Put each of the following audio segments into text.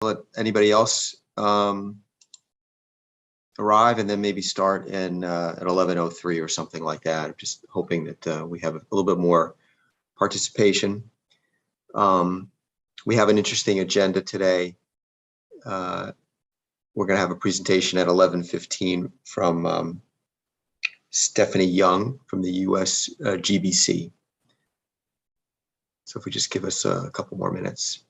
let anybody else arrive, and then maybe start at 11:03 or something like that. I'm just hoping that we have a little bit more participation. We have an interesting agenda today. We're going to have a presentation at 11:15 from Stephanie Young from the US GBC. So if we just give us a couple more minutes.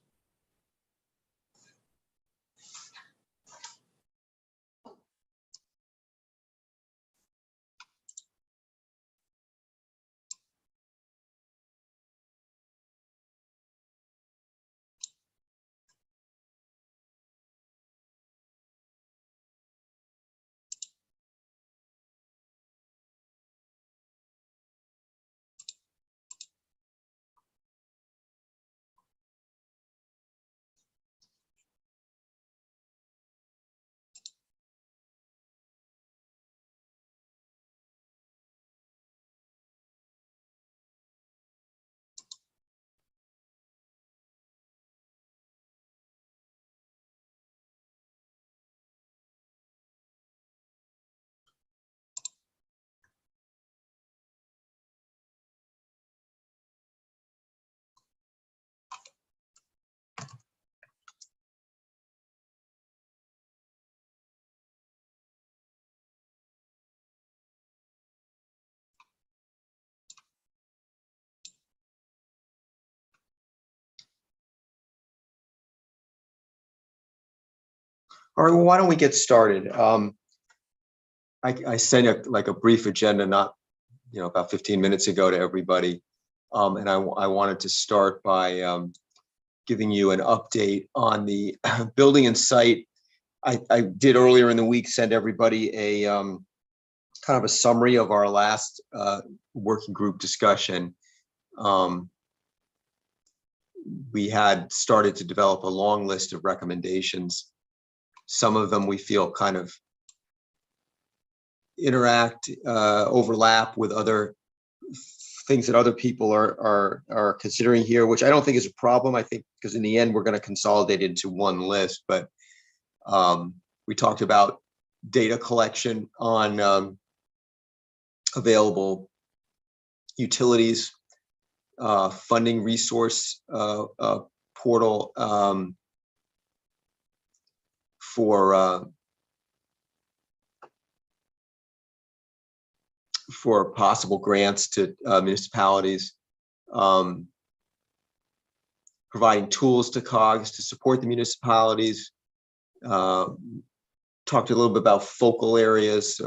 All right, well, why don't we get started? I sent a brief agenda, not about 15 minutes ago to everybody, and I wanted to start by giving you an update on the building and site. I did earlier in the week send everybody a kind of a summary of our last working group discussion. We had started to develop a long list of recommendations. Some of them we feel kind of overlap with other things that other people are considering here, which I don't think is a problem. I think because in the end we're going to consolidate into one list. But we talked about data collection on available utilities, funding resource portal for possible grants to municipalities, providing tools to COGS to support the municipalities. Talked a little bit about focal areas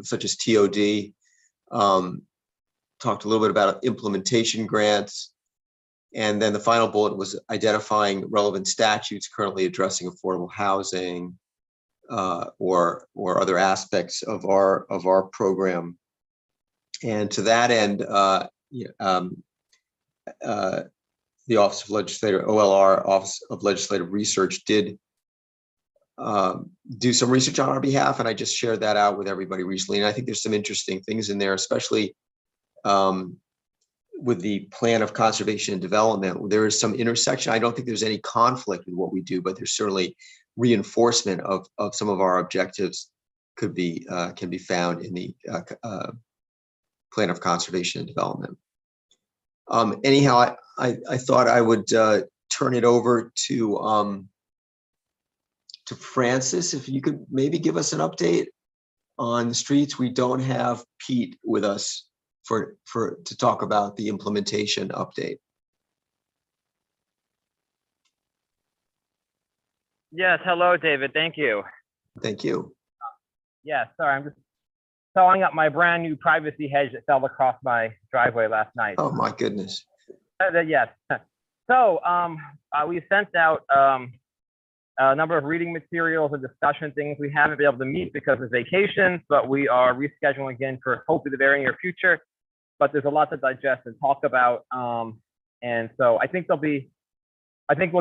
such as TOD. Talked a little bit about implementation grants. And then the final bullet was identifying relevant statutes currently addressing affordable housing or other aspects of our program. And to that end, the Office of Legislative, OLR, Office of Legislative Research, did do some research on our behalf, and I just shared that out with everybody recently. And I think there's some interesting things in there, especially with the plan of conservation and development. There is some intersection. I don't think there's any conflict with what we do, but there's certainly reinforcement of some of our objectives can be found in the plan of conservation and development. Anyhow, I thought I would turn it over to Francis, if you could maybe give us an update on the streets. We don't have Pete with us to talk about the implementation update. Yes, hello, David. Thank you. Thank you. Yeah, sorry, I'm just sawing up my brand new privacy hedge that fell across my driveway last night. Oh my goodness. Yes. So we sent out a number of reading materials and discussion things. We haven't been able to meet because of vacations, but we are rescheduling again for hopefully the very near future. But there's a lot to digest and talk about. And so I think we'll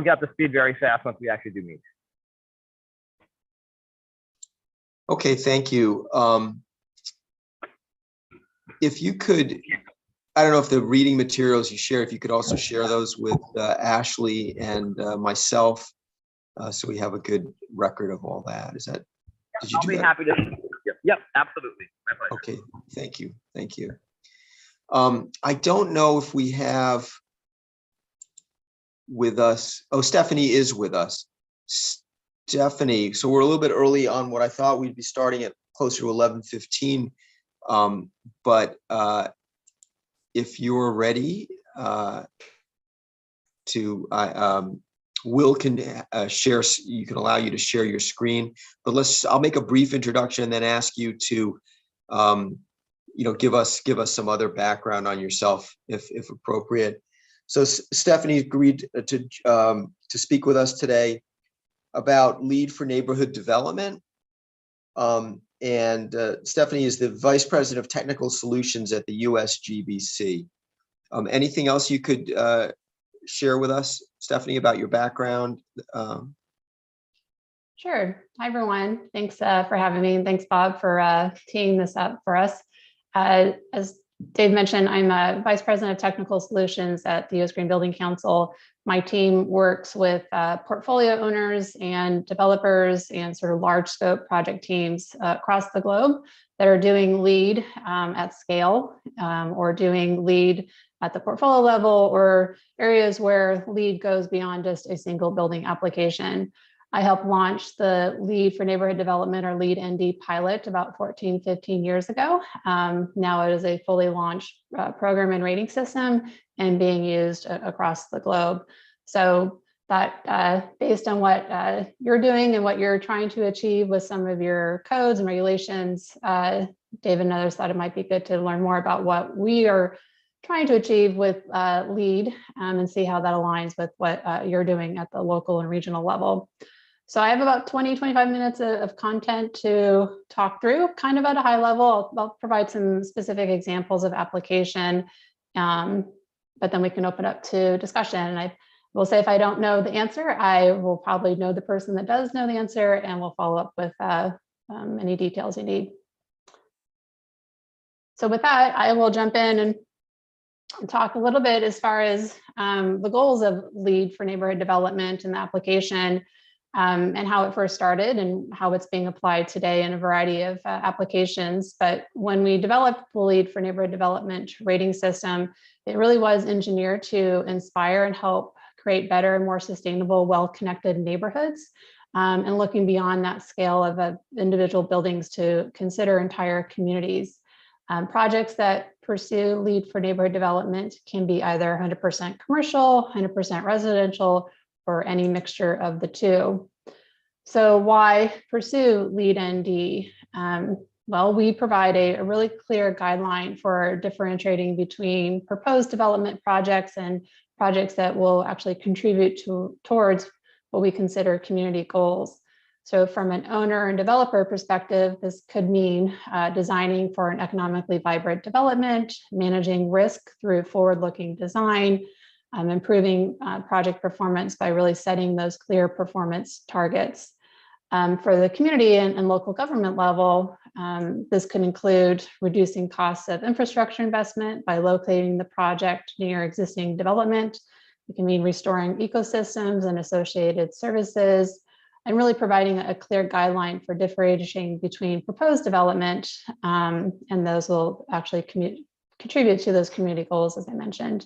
get up to speed very fast once we actually do meet. Okay, thank you. If you could, I don't know if the reading materials you share, if you could also share those with Ashley and myself. so we have a good record of all that. Is that, did you I'll do be that? happy to. Yep, absolutely. My pleasure. Okay, thank you, thank you. I don't know if we have with us, oh, Stephanie is with us. Stephanie, so we're a little bit early on what I thought we'd be starting at closer to 11:15. But if you're ready Will can share, you can allow you to share your screen, but I'll make a brief introduction and then ask you to give us some other background on yourself if appropriate. So Stephanie agreed to speak with us today about LEED for Neighborhood Development. Stephanie is the Vice President of Technical Solutions at the USGBC. Anything else you could share with us, Stephanie, about your background? Sure. Hi, everyone. Thanks for having me. And thanks, Bob, for teeing this up for us. As Dave mentioned, I'm a Vice President of Technical Solutions at the U.S. Green Building Council. My team works with portfolio owners and developers and sort of large scope project teams across the globe that are doing LEED at scale or doing LEED at the portfolio level, or areas where LEED goes beyond just a single building application. I helped launch the LEED for Neighborhood Development, or LEED ND pilot, about 14, 15 years ago. Now it is a fully launched program and rating system and being used across the globe. So that based on what you're doing and what you're trying to achieve with some of your codes and regulations, David and others thought it might be good to learn more about what we are trying to achieve with LEED and see how that aligns with what you're doing at the local and regional level. So I have about 20, 25 minutes of content to talk through, kind of at a high level. I'll provide some specific examples of application, but then we can open up to discussion. And I will say, if I don't know the answer, I will probably know the person that does know the answer, and we'll follow up with any details you need. So with that, I will jump in and talk a little bit as far as the goals of LEED for Neighborhood Development and the application, and how it first started and how it's being applied today in a variety of applications. But when we developed the LEED for Neighborhood Development rating system, it really was engineered to inspire and help create better and more sustainable, well-connected neighborhoods, and looking beyond that scale of individual buildings to consider entire communities. Projects that pursue LEED for Neighborhood Development can be either 100% commercial, 100% residential, or any mixture of the two. So why pursue LEED ND? Well, we provide a really clear guideline for differentiating between proposed development projects and projects that will actually contribute towards what we consider community goals. So from an owner and developer perspective, this could mean designing for an economically vibrant development, managing risk through forward-looking design, improving project performance by really setting those clear performance targets. For the community and local government level, this could include reducing costs of infrastructure investment by locating the project near existing development. It can mean restoring ecosystems and associated services, and really providing a clear guideline for differentiating between proposed development, and those will actually contribute to those community goals, as I mentioned.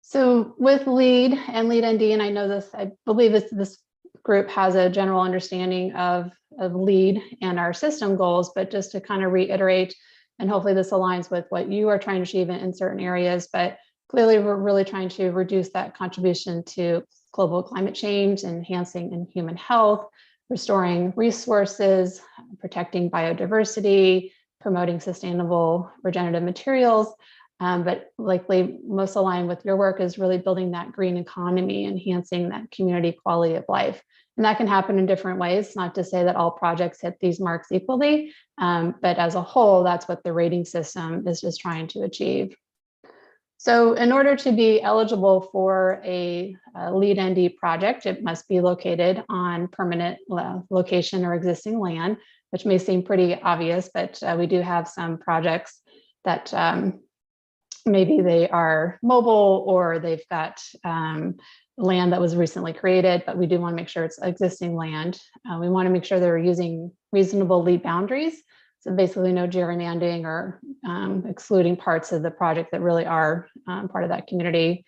So with LEED and LEED ND, and I know this, I believe this group has a general understanding of LEED and our system goals, but just to kind of reiterate, and hopefully this aligns with what you are trying to achieve in certain areas, but clearly we're really trying to reduce that contribution to global climate change, enhancing in human health, restoring resources, protecting biodiversity, promoting sustainable regenerative materials. But likely most aligned with your work is really building that green economy, enhancing that community quality of life. And that can happen in different ways, not to say that all projects hit these marks equally, but as a whole, that's what the rating system is just trying to achieve. So in order to be eligible for a LEED ND project, it must be located on permanent location or existing land, which may seem pretty obvious, but we do have some projects that maybe they are mobile, or they've got land that was recently created, but we do want to make sure it's existing land. We want to make sure they're using reasonable LEED boundaries. So basically no gerrymandering or excluding parts of the project that really are part of that community.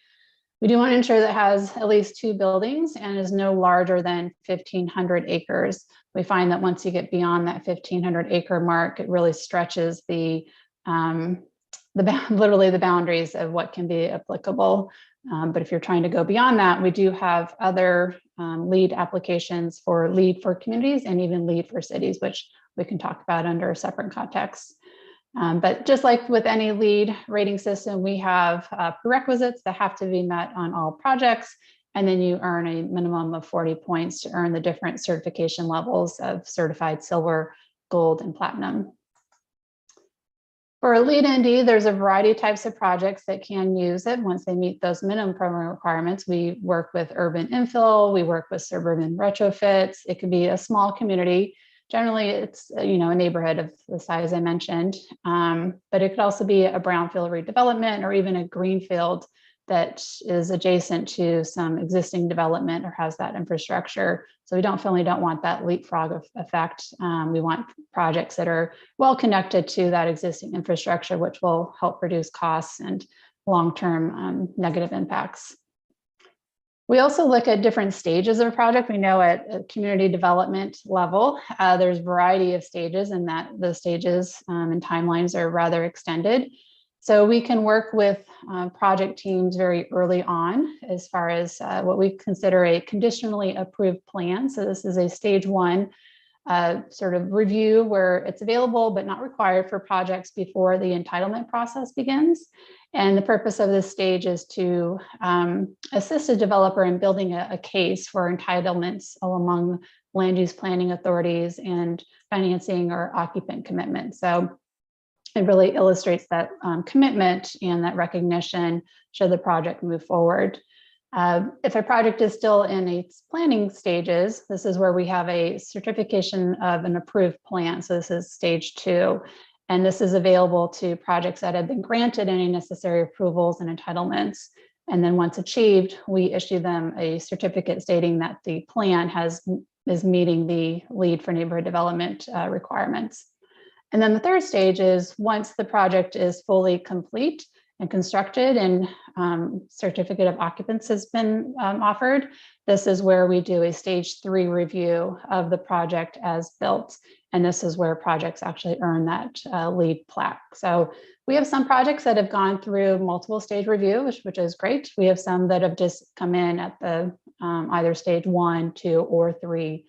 We do want to ensure that it has at least 2 buildings and is no larger than 1,500 acres. We find that once you get beyond that 1,500 acre mark, it really stretches literally the boundaries of what can be applicable. But if you're trying to go beyond that, we do have other LEED applications for LEED for communities and even LEED for cities, which we can talk about under a separate context. But just like with any LEED rating system, we have prerequisites that have to be met on all projects. And then you earn a minimum of 40 points to earn the different certification levels of certified silver, gold, and platinum. For LEED ND, there's a variety of types of projects that can use it once they meet those minimum program requirements. We work with urban infill, we work with suburban retrofits. It could be a small community. Generally, it's a neighborhood of the size I mentioned, but it could also be a brownfield redevelopment or even a greenfield that is adjacent to some existing development or has that infrastructure. So we don't want that leapfrog effect. We want projects that are well connected to that existing infrastructure, which will help reduce costs and long-term negative impacts. We also look at different stages of a project. We know at a community development level, there's a variety of stages, and that those stages and timelines are rather extended. So we can work with project teams very early on as far as what we consider a conditionally approved plan. So this is a stage 1 sort of review where it's available but not required for projects before the entitlement process begins. And the purpose of this stage is to assist a developer in building a case for entitlements among land use planning authorities and financing or occupant commitment. So it really illustrates that commitment and that recognition should the project move forward. If a project is still in its planning stages, this is where we have a certification of an approved plan. So this is stage 2. And this is available to projects that have been granted any necessary approvals and entitlements. And then once achieved, we issue them a certificate stating that the plan is meeting the LEED for neighborhood development requirements. And then the third stage is once the project is fully complete and constructed and certificate of occupancy has been offered, this is where we do a stage 3 review of the project as built. And this is where projects actually earn that LEED plaque. So we have some projects that have gone through multiple stage review, which is great. We have some that have just come in at the either stage 1, 2, or 3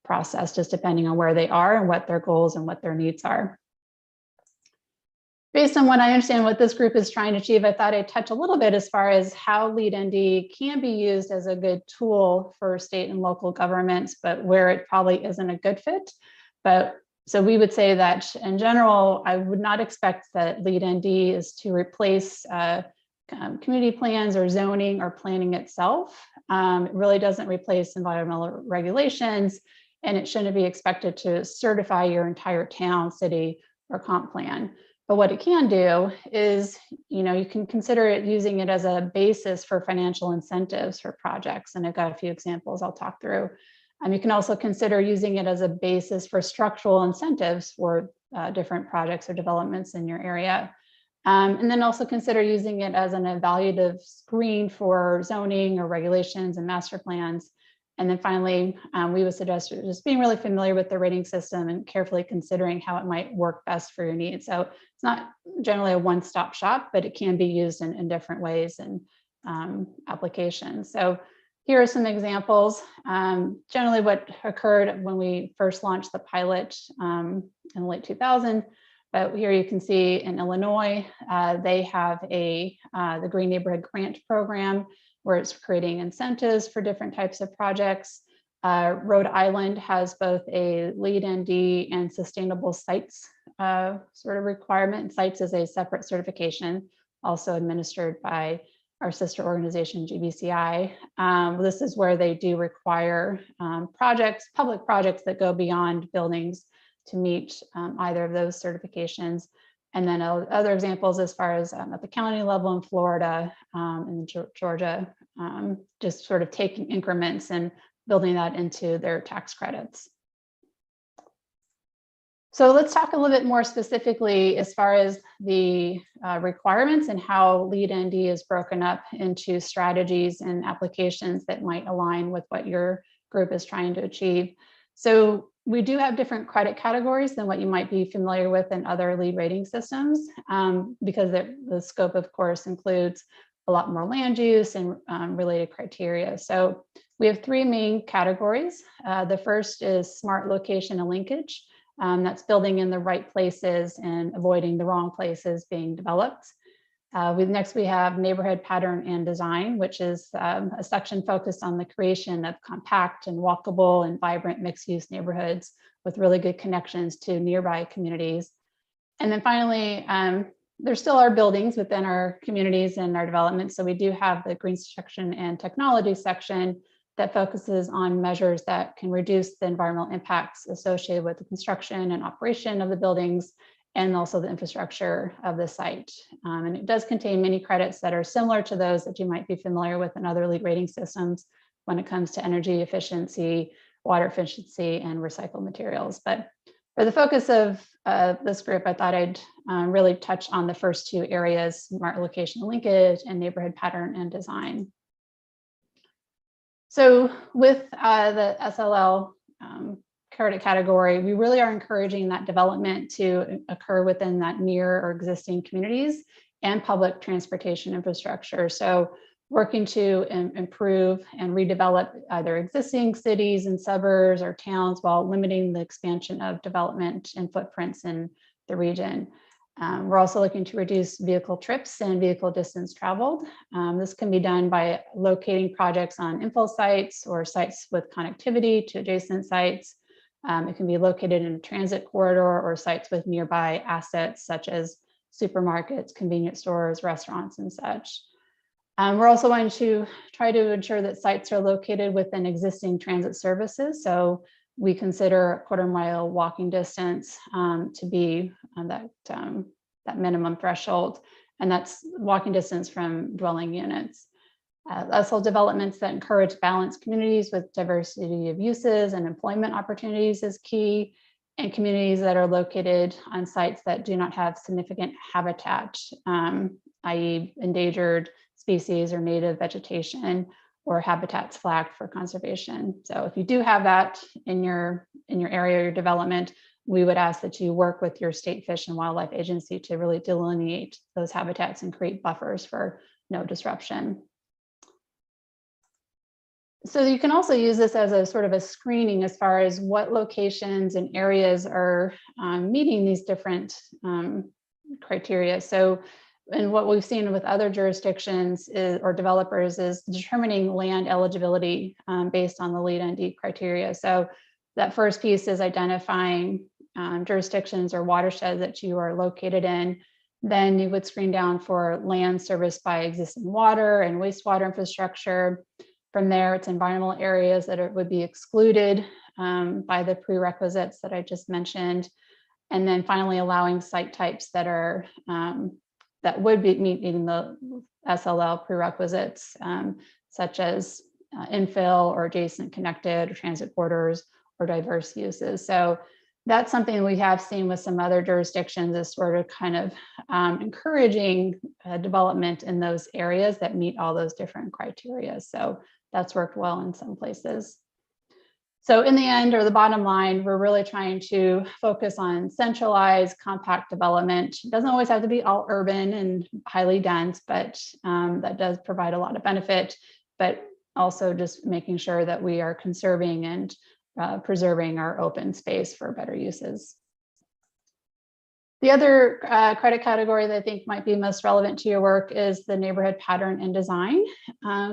process, just depending on where they are and what their goals and what their needs are. Based on what I understand what this group is trying to achieve, I thought I'd touch a little bit as far as how LEED ND can be used as a good tool for state and local governments, but where it probably isn't a good fit. But so we would say that in general, I would not expect that LEED ND is to replace community plans or zoning or planning itself. It really doesn't replace environmental regulations, and it shouldn't be expected to certify your entire town, city, or comp plan. But what it can do is, you can consider it using it as a basis for financial incentives for projects. And I've got a few examples I'll talk through. You can also consider using it as a basis for structural incentives for different projects or developments in your area. And then also consider using it as an evaluative screen for zoning or regulations and master plans. And then finally, we would suggest just being really familiar with the rating system and carefully considering how it might work best for your needs. So it's not generally a one-stop shop, but it can be used in different ways and applications. So here are some examples. Generally what occurred when we first launched the pilot in the late 2000s. But here you can see in Illinois, they have the Green Neighborhood Grant Program, where it's creating incentives for different types of projects. Rhode Island has both a LEED ND and sustainable sites sort of requirement. Sites is a separate certification, also administered by our sister organization, GBCI. This is where they do require public projects that go beyond buildings to meet either of those certifications. And then other examples as far as at the county level in Florida and Georgia, just sort of taking increments and building that into their tax credits. So let's talk a little bit more specifically as far as the requirements and how LEED ND is broken up into strategies and applications that might align with what your group is trying to achieve. So we do have different credit categories than what you might be familiar with in other LEED rating systems, because the scope, of course, includes a lot more land use and related criteria. So we have three main categories. The first is smart location and linkage. That's building in the right places and avoiding the wrong places being developed. Next, we have neighborhood pattern and design, which is a section focused on the creation of compact and walkable and vibrant mixed-use neighborhoods with really good connections to nearby communities. And then finally, there still are buildings within our communities and our development. So we do have the green section and technology section that focuses on measures that can reduce the environmental impacts associated with the construction and operation of the buildings and also the infrastructure of the site. And it does contain many credits that are similar to those that you might be familiar with in other LEED rating systems when it comes to energy efficiency, water efficiency, and recycled materials. But for the focus of this group, I thought I'd really touch on the first two areas, smart location and linkage and neighborhood pattern and design. So with the SLL credit category, we really are encouraging that development to occur within that near or existing communities and public transportation infrastructure. So working to improve and redevelop either existing cities and suburbs or towns while limiting the expansion of development and footprints in the region. We're also looking to reduce vehicle trips and vehicle distance traveled. This can be done by locating projects on infill sites or sites with connectivity to adjacent sites. It can be located in a transit corridor or sites with nearby assets such as supermarkets, convenience stores, restaurants, and such. We're also going to try to ensure that sites are located within existing transit services. So we consider a quarter-mile walking distance to be that minimum threshold, and that's walking distance from dwelling units. Also developments that encourage balanced communities with diversity of uses and employment opportunities is key, and communities that are located on sites that do not have significant habitat, i.e. endangered species or native vegetation, or habitats flagged for conservation. So if you do have that in your area, your development, we would ask that you work with your state Fish and Wildlife Agency to really delineate those habitats and create buffers for no disruption. So you can also use this as a sort of a screening as far as what locations and areas are meeting these different criteria. So, and what we've seen with other jurisdictions or developers is determining land eligibility based on the LEED ND criteria. So that first piece is identifying jurisdictions or watersheds that you are located in. Then you would screen down for land serviced by existing water and wastewater infrastructure. From there, it's environmental areas that would be excluded by the prerequisites that I just mentioned. And then finally allowing site types that are that would be meeting the SLL prerequisites, such as infill or adjacent connected or transit corridors or diverse uses. So that's something we have seen with some other jurisdictions is sort of kind of encouraging development in those areas that meet all those different criteria. So that's worked well in some places. So in the end, or the bottom line, we're really trying to focus on centralized, compact development. It doesn't always have to be all urban and highly dense, but that does provide a lot of benefit, but also just making sure that we are conserving and preserving our open space for better uses. The other credit category that I think might be most relevant to your work is the neighborhood pattern and design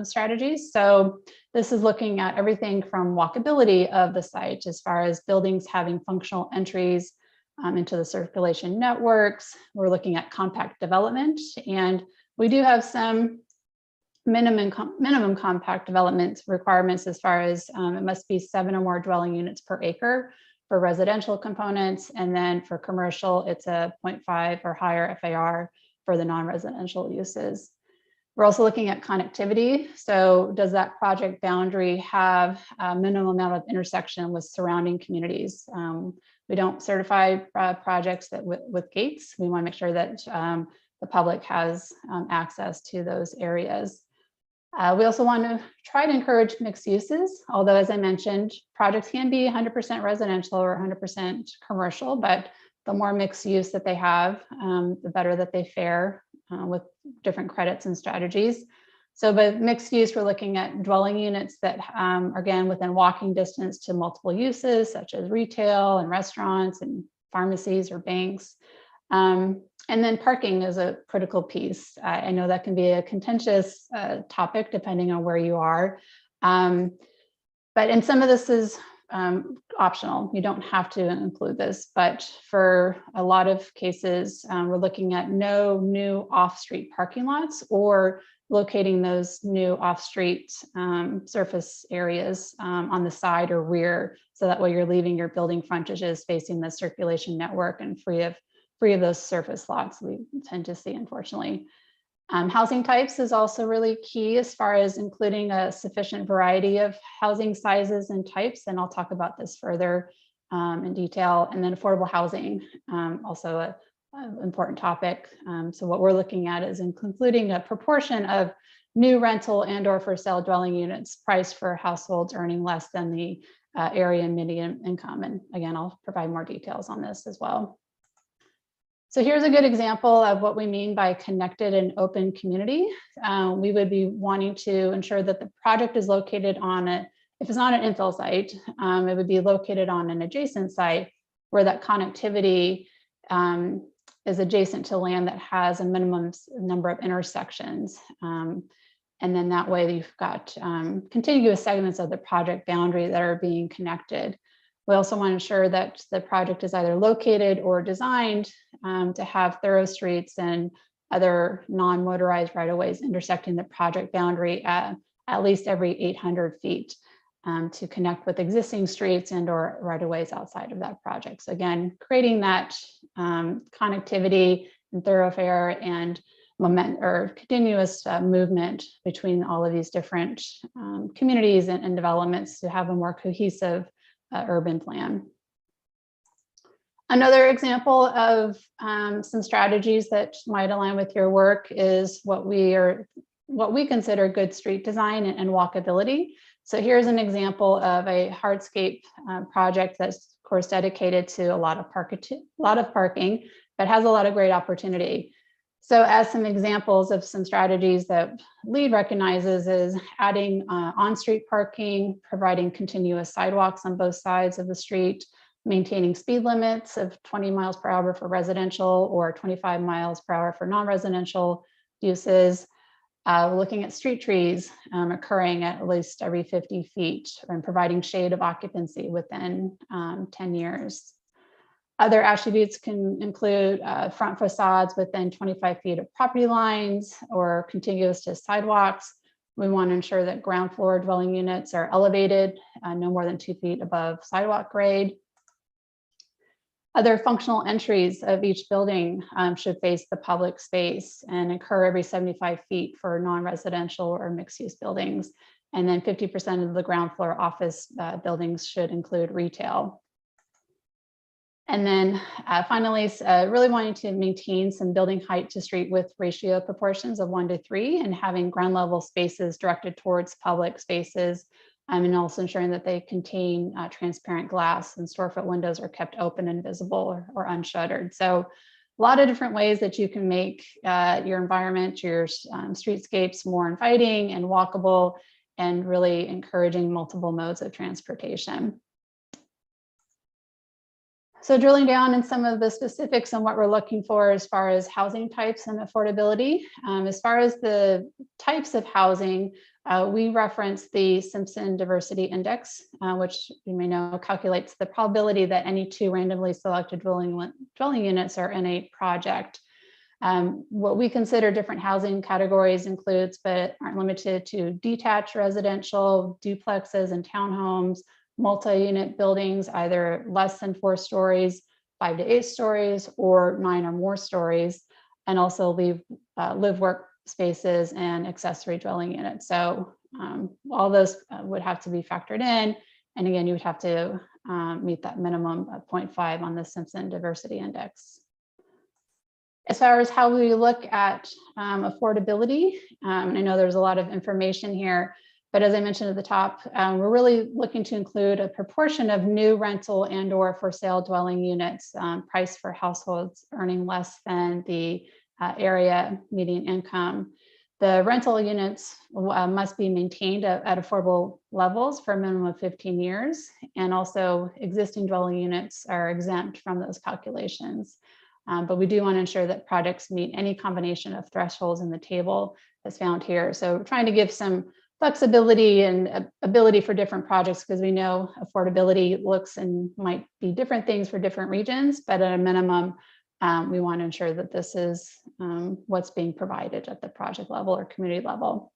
strategies. So this is looking at everything from walkability of the site as far as buildings having functional entries into the circulation networks. We're looking at compact development, and we do have some minimum compact development requirements as far as it must be 7 or more dwelling units per acre for residential components, and then for commercial, it's a 0.5 or higher FAR for the non-residential uses. We're also looking at connectivity. So does that project boundary have a minimum amount of intersection with surrounding communities? We don't certify projects that with gates. We want to make sure that the public has access to those areas. We also want to try to encourage mixed uses, although as I mentioned, projects can be 100% residential or 100% commercial, but the more mixed use that they have, the better that they fare with different credits and strategies. So by mixed use, we're looking at dwelling units that are again within walking distance to multiple uses, such as retail and restaurants and pharmacies or banks. And then parking is a critical piece. I know that can be a contentious topic depending on where you are. But and some of this is optional. You don't have to include this, but for a lot of cases, we're looking at no new off-street parking lots or locating those new off-street surface areas on the side or rear, so that way you're leaving your building frontages facing the circulation network and free of those surface lots we tend to see, unfortunately. Housing types is also really key as far as including a sufficient variety of housing sizes and types, and I'll talk about this further in detail. And then affordable housing, also an important topic. So what we're looking at is including a proportion of new rental and or for sale dwelling units priced for households earning less than the area median income. And again, I'll provide more details on this as well. So here's a good example of what we mean by connected and open community. We would be wanting to ensure that the project is located on if it's not an infill site, it would be located on an adjacent site where that connectivity is adjacent to land that has a minimum number of intersections. And then that way you've got contiguous segments of the project boundary that are being connected. We also want to ensure that the project is either located or designed to have thorough streets and other non-motorized right-of-ways intersecting the project boundary at least every 800 feet to connect with existing streets and or right-of-ways outside of that project. So again, creating that connectivity and thoroughfare and continuous movement between all of these different communities and developments to have a more cohesive urban plan. Another example of some strategies that might align with your work is what we consider good street design and walkability. So here's an example of a hardscape project that's of course dedicated to a lot of parking, but has a lot of great opportunity. So as some examples of some strategies that LEED recognizes is adding on-street parking, providing continuous sidewalks on both sides of the street, maintaining speed limits of 20 miles per hour for residential or 25 miles per hour for non-residential uses, looking at street trees occurring at least every 50 feet and providing shade of occupancy within 10 years. Other attributes can include front facades within 25 feet of property lines or contiguous to sidewalks. We want to ensure that ground floor dwelling units are elevated no more than 2 feet above sidewalk grade. Other functional entries of each building should face the public space and occur every 75 feet for non-residential or mixed-use buildings. And then 50% of the ground floor office buildings should include retail. And then finally, really wanting to maintain some building height to street width ratio proportions of 1:3 and having ground level spaces directed towards public spaces and also ensuring that they contain transparent glass and storefront windows are kept open and visible or unshuttered. So a lot of different ways that you can make your environment, your streetscapes more inviting and walkable and really encouraging multiple modes of transportation. So drilling down in some of the specifics on what we're looking for as far as housing types and affordability. As far as the types of housing, we reference the Simpson Diversity Index, which you may know calculates the probability that any two randomly selected dwelling units are in a project. What we consider different housing categories includes, but aren't limited to, detached residential, duplexes and townhomes, multi-unit buildings, either less than 4 stories, 5 to 8 stories, or 9 or more stories, and also live work spaces and accessory dwelling units. So all those would have to be factored in. And again, you would have to meet that minimum of 0.5 on the Simpson Diversity Index. As far as how we look at affordability, and I know there's a lot of information here, but as I mentioned at the top, we're really looking to include a proportion of new rental and or for sale dwelling units priced for households earning less than the area median income. The rental units must be maintained at affordable levels for a minimum of 15 years. And also existing dwelling units are exempt from those calculations. But we do want to ensure that projects meet any combination of thresholds in the table as found here. So we're trying to give some flexibility and ability for different projects, because we know affordability looks and might be different things for different regions, but at a minimum, we want to ensure that this is what's being provided at the project level or community level.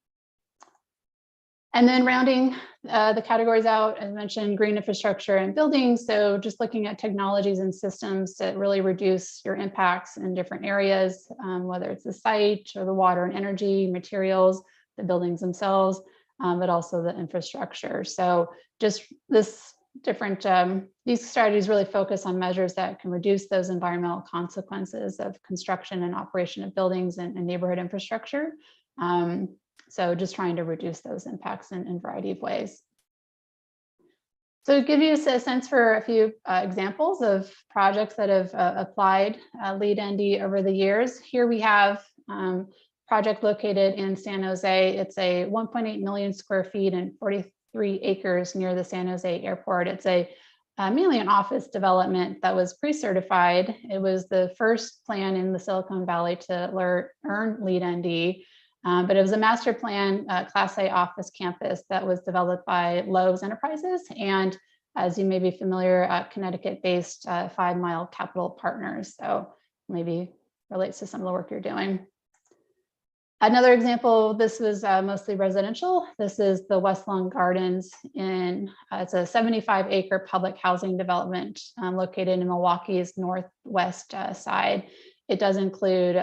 And then rounding the categories out, as mentioned, green infrastructure and buildings. So just looking at technologies and systems that really reduce your impacts in different areas, whether it's the site or the water and energy, materials, the buildings themselves, but also the infrastructure. So just this different, these strategies really focus on measures that can reduce those environmental consequences of construction and operation of buildings and neighborhood infrastructure. So just trying to reduce those impacts in a variety of ways. So to give you a sense for a few examples of projects that have applied LEED ND over the years, here we have project located in San Jose. It's a 1.8 million square feet and 43 acres near the San Jose airport. It's mainly an office development that was pre-certified. It was the first plan in the Silicon Valley to earn LEED ND. But it was a master plan Class A office campus that was developed by Lowe's Enterprises. And as you may be familiar, Connecticut-based 5 Mile Capital Partners. So maybe relates to some of the work you're doing. Another example, this was mostly residential. This is the West Lawn Gardens it's a 75-acre public housing development located in Milwaukee's northwest side. It does include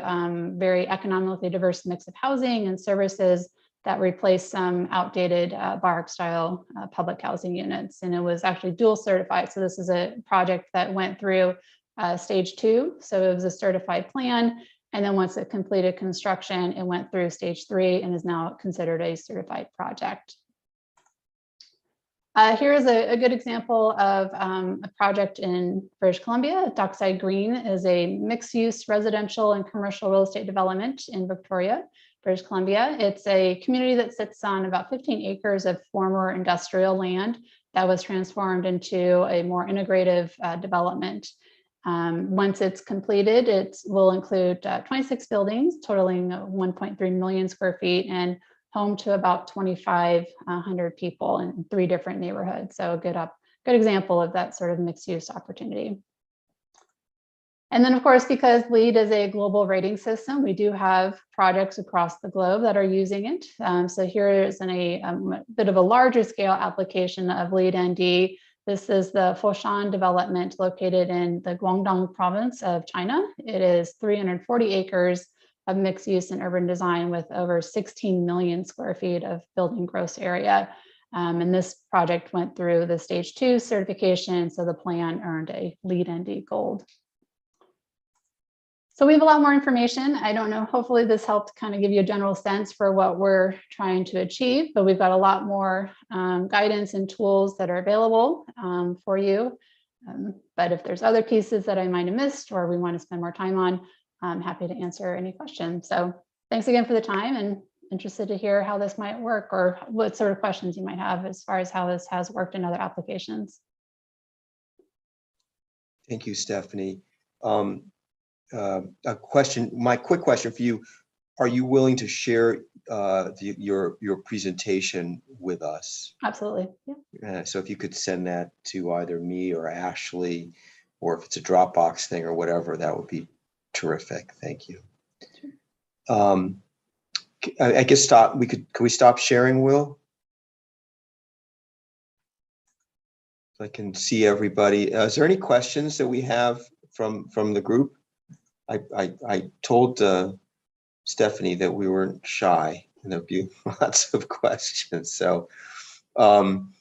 very economically diverse mix of housing and services that replace some outdated barrack style public housing units. And it was actually dual certified. So this is a project that went through stage 2. So it was a certified plan. And then once it completed construction, it went through stage 3 and is now considered a certified project. Here is a good example of a project in British Columbia. Dockside Green is a mixed-use residential and commercial real estate development in Victoria, British Columbia. It's a community that sits on about 15 acres of former industrial land that was transformed into a more integrative development. Once it's completed, it will include 26 buildings totaling 1.3 million square feet and home to about 2,500 people in 3 different neighborhoods. So a good example of that sort of mixed use opportunity. And then of course, because LEED is a global rating system, we do have projects across the globe that are using it. So here is a bit of a larger scale application of LEED ND. This is the Foshan development located in the Guangdong province of China. It is 340 acres of mixed use and urban design with over 16 million square feet of building gross area. And this project went through the stage 2 certification. So the plan earned a LEED ND Gold. So we have a lot more information. I don't know, hopefully this helped kind of give you a general sense for what we're trying to achieve, but we've got a lot more guidance and tools that are available for you. But if there's other pieces that I might have missed or we want to spend more time on, I'm happy to answer any questions. So thanks again for the time and interested to hear how this might work or what sort of questions you might have as far as how this has worked in other applications. Thank you, Stephanie. A question, my quick question for you, are you willing to share your presentation with us? Absolutely, yeah. So if you could send that to either me or Ashley, or if it's a Dropbox thing or whatever, that would be terrific. Thank you. Sure. I guess can we stop sharing, Will? So I can see everybody. Is there any questions that we have from the group? I told Stephanie, that we weren't shy and there'd be lots of questions. So, um,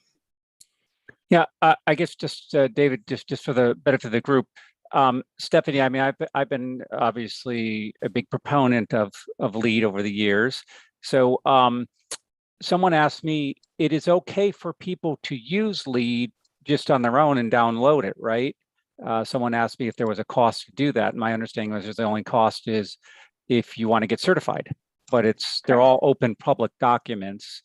Yeah, I guess just David, just for the benefit of the group, Stephanie. I mean, I've been obviously a big proponent of LEAD over the years. So someone asked me, it is okay for people to use LEAD just on their own and download it, right? Someone asked me if there was a cost to do that. My understanding was the only cost is if you want to get certified, but they're all open public documents.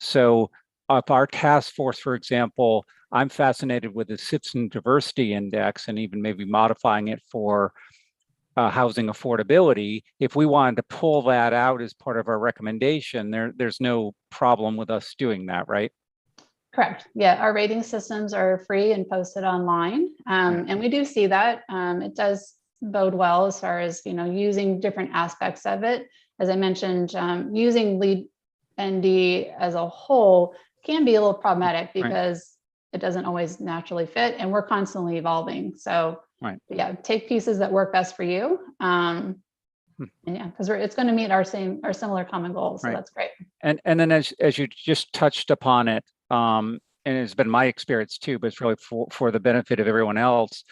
So if our task force, for example, I'm fascinated with the Citizen Diversity Index and even maybe modifying it for housing affordability. If we wanted to pull that out as part of our recommendation, there's no problem with us doing that, right? Correct. Yeah, our rating systems are free and posted online. And we do see that. It does bode well as far as, using different aspects of it. As I mentioned, using LEAD ND as a whole can be a little problematic because it doesn't always naturally fit, and we're constantly evolving. So yeah, take pieces that work best for you. And yeah, because it's going to meet our similar common goals. So that's great. And then as you just touched upon it, and it's been my experience too, but it's really for the benefit of everyone else.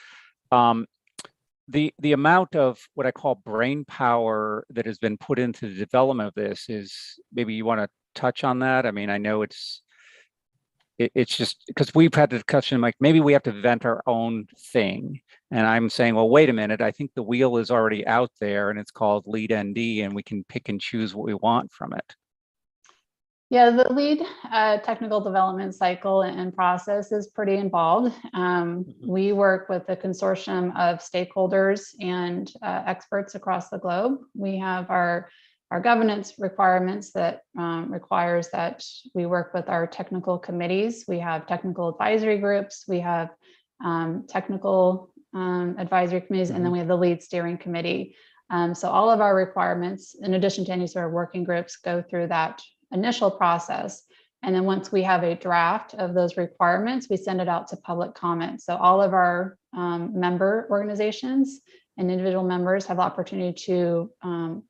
The amount of what I call brain power that has been put into the development of this is, maybe you want to touch on that. I mean, I know it's just because we've had the discussion, like maybe we have to invent our own thing. And I'm saying, well, wait a minute, I think the wheel is already out there and it's called LEAD ND, and we can pick and choose what we want from it. Yeah, the LEAD technical development cycle and process is pretty involved. We work with a consortium of stakeholders and experts across the globe. We have our governance requirements that requires that we work with our technical committees. We have technical advisory groups. We have technical advisory committees, and then we have the LEAD steering committee. So all of our requirements, in addition to any sort of working groups, go through that initial process. And then once we have a draft of those requirements, we send it out to public comment. So all of our member organizations and individual members have the opportunity to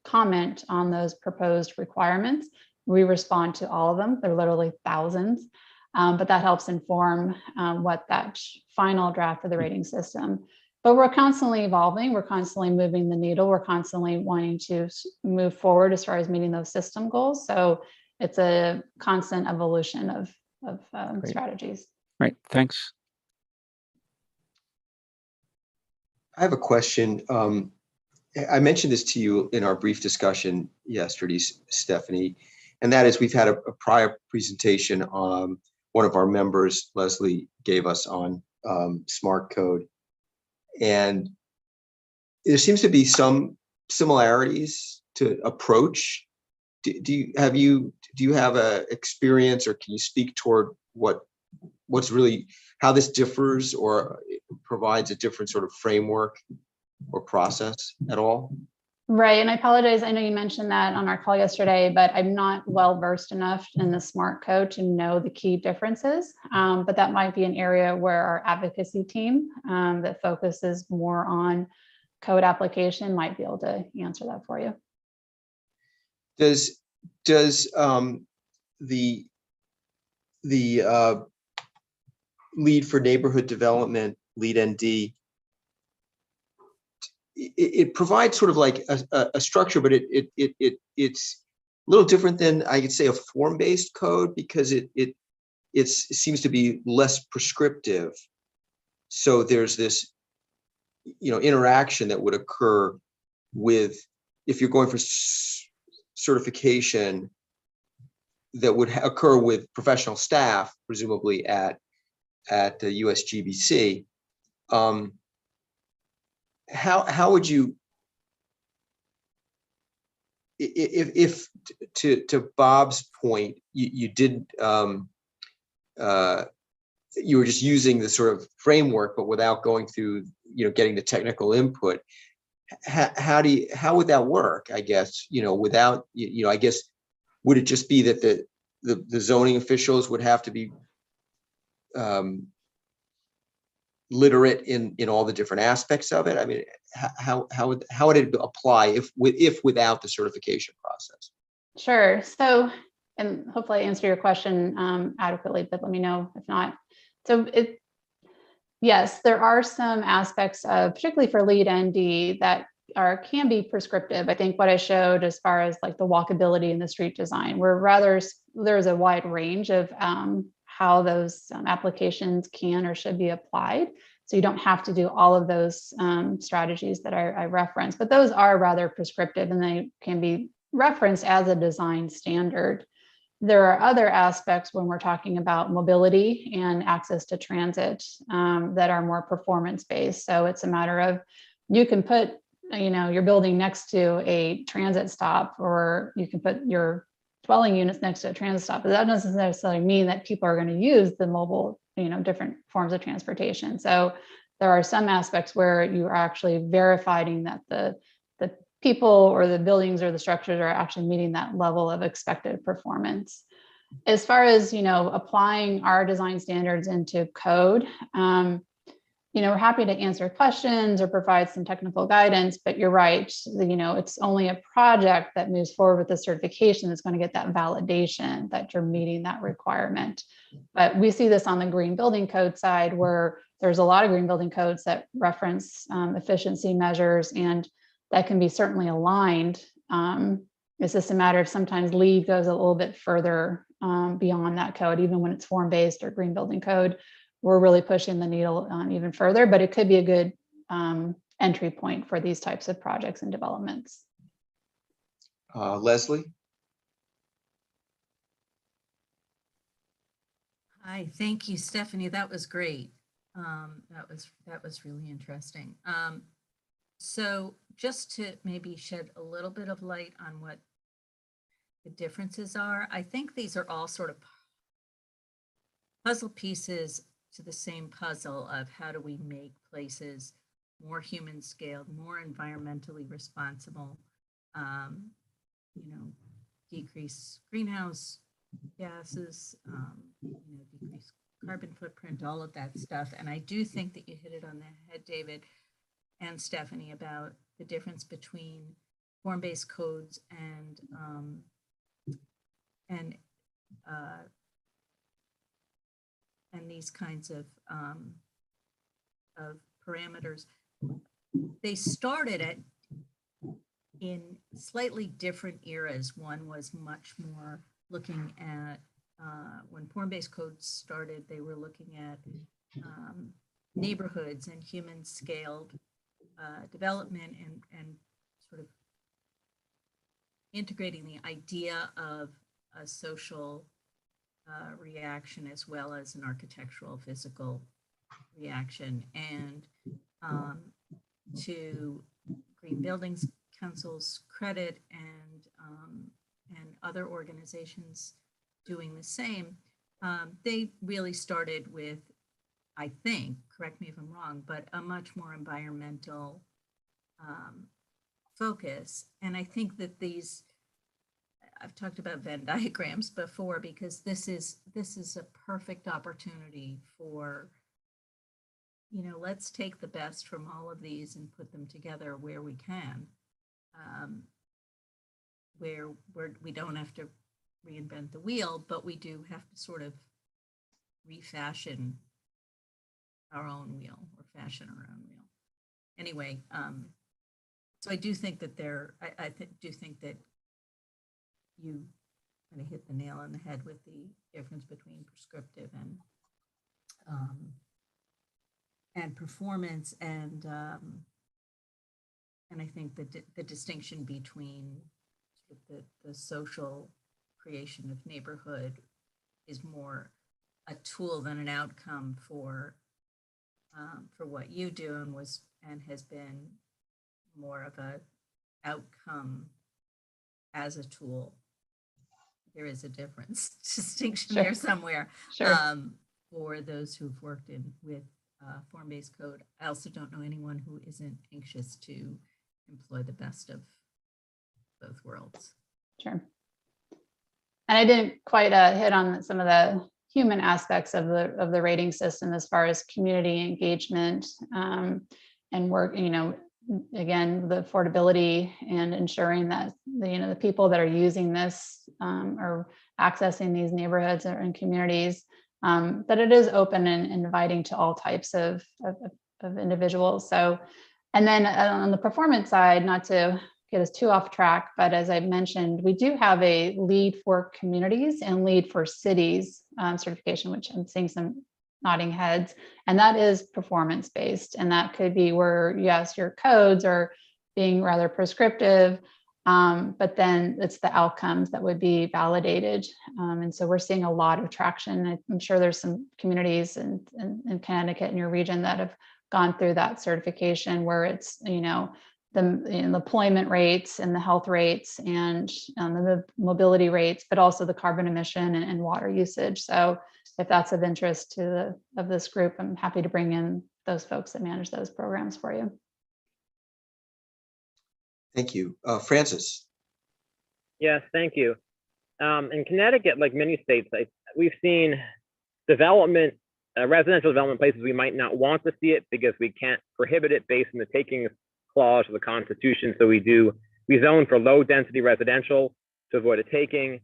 comment on those proposed requirements. We respond to all of them. They're literally thousands, but that helps inform what that final draft of the rating system. But we're constantly evolving. We're constantly moving the needle. We're constantly wanting to move forward as far as meeting those system goals. So it's a constant evolution of strategies. Right, thanks. I have a question. I mentioned this to you in our brief discussion yesterday, Stephanie, and that is, we've had a prior presentation one of our members, Leslie, gave us on smart code, and there seems to be some similarities to approach. Do you have a experience, or can you speak toward what's really, how this differs or provides a different sort of framework or process at all? Right, and I apologize. I know you mentioned that on our call yesterday, but I'm not well versed enough in the smart code to know the key differences. But that might be an area where our advocacy team that focuses more on code application might be able to answer that for you. Does the LEAD for neighborhood development, LEAD ND, it provides sort of like a structure, but it's a little different than, I could say, a form-based code, because it seems to be less prescriptive. So there's this, interaction that would occur with, if you're going for certification, that would occur with professional staff, presumably at the USGBC. How would you, if to Bob's point, you did you were just using the sort of framework, but without going through, getting the technical input. How would that work? I guess, without, I guess, would it just be that the zoning officials would have to be literate in all the different aspects of it? I mean, how would it apply if without the certification process? Sure. So, and hopefully I answer your question adequately, but let me know if not. So yes, there are some aspects of, particularly for LEED ND, that can be prescriptive. I think what I showed as far as like the walkability and the street design, there's a wide range of how those applications can or should be applied. So you don't have to do all of those strategies that I referenced, but those are rather prescriptive and they can be referenced as a design standard. There are other aspects when we're talking about mobility and access to transit that are more performance-based. So it's a matter of, you can put, your building next to a transit stop, or you can put your dwelling units next to a transit stop, but that doesn't necessarily mean that people are going to use the mobile, different forms of transportation. So there are some aspects where you are actually verifying that the people or the buildings or the structures are actually meeting that level of expected performance. As far as, applying our design standards into code, we're happy to answer questions or provide some technical guidance, but you're right, it's only a project that moves forward with the certification that's going to get that validation that you're meeting that requirement. But we see this on the green building code side, where there's a lot of green building codes that reference efficiency measures, and that can be certainly aligned. It's just a matter of sometimes LEED goes a little bit further beyond that code, even when it's form-based or green building code. We're really pushing the needle even further, but it could be a good entry point for these types of projects and developments. Leslie? Hi, thank you, Stephanie. That was great. That was really interesting. So just to maybe shed a little bit of light on what the differences are, I think these are all sort of puzzle pieces to the same puzzle of how do we make places more human scaled, more environmentally responsible, decrease greenhouse gases, decrease carbon footprint, all of that stuff. And I do think that you hit it on the head, David and Stephanie, about the difference between form-based codes and these kinds of parameters. They started in slightly different eras. One was much more looking at, when form-based codes started, they were looking at neighborhoods and human scaled development and sort of integrating the idea of a social reaction as well as an architectural physical reaction. And to Green Buildings Council's credit and other organizations doing the same, they really started with, I think, correct me if I'm wrong, but a much more environmental focus. And I think that I've talked about Venn diagrams before, because this is a perfect opportunity for, let's take the best from all of these and put them together where we can, where we don't have to reinvent the wheel, but we do have to sort of refashion our own wheel, or fashion our own wheel. Anyway, so I do think that I do think that you kind of hit the nail on the head with the difference between prescriptive and performance, and I think the distinction between the social creation of neighborhood is more a tool than an outcome for what you do, and has been more of a outcome as a tool. There is a distinction there somewhere. Sure. For those who've worked with form-based code. I also don't know anyone who isn't anxious to employ the best of both worlds. Sure. And I didn't quite hit on some of the human aspects of the rating system as far as community engagement and work, again, the affordability and ensuring that the people that are using this or accessing these neighborhoods or in communities, that it is open and inviting to all types of individuals. So, and then on the performance side, not to get us too off track, but as I mentioned, we do have a LEED for communities and LEED for cities certification, which I'm seeing some nodding heads, and that is performance based. And that could be where, yes, your codes are being rather prescriptive, but then it's the outcomes that would be validated. And so we're seeing a lot of traction. I'm sure there's some communities in Connecticut in your region that have gone through that certification where it's, the employment rates and the health rates and the mobility rates, but also the carbon emission and water usage. So if that's of interest to this group, I'm happy to bring in those folks that manage those programs for you. Thank you. Francis. Yes, thank you. In Connecticut, like many states, we've seen development, residential development places we might not want to see it because we can't prohibit it based on the takings clause of the Constitution. So we zone for low density residential to avoid a taking.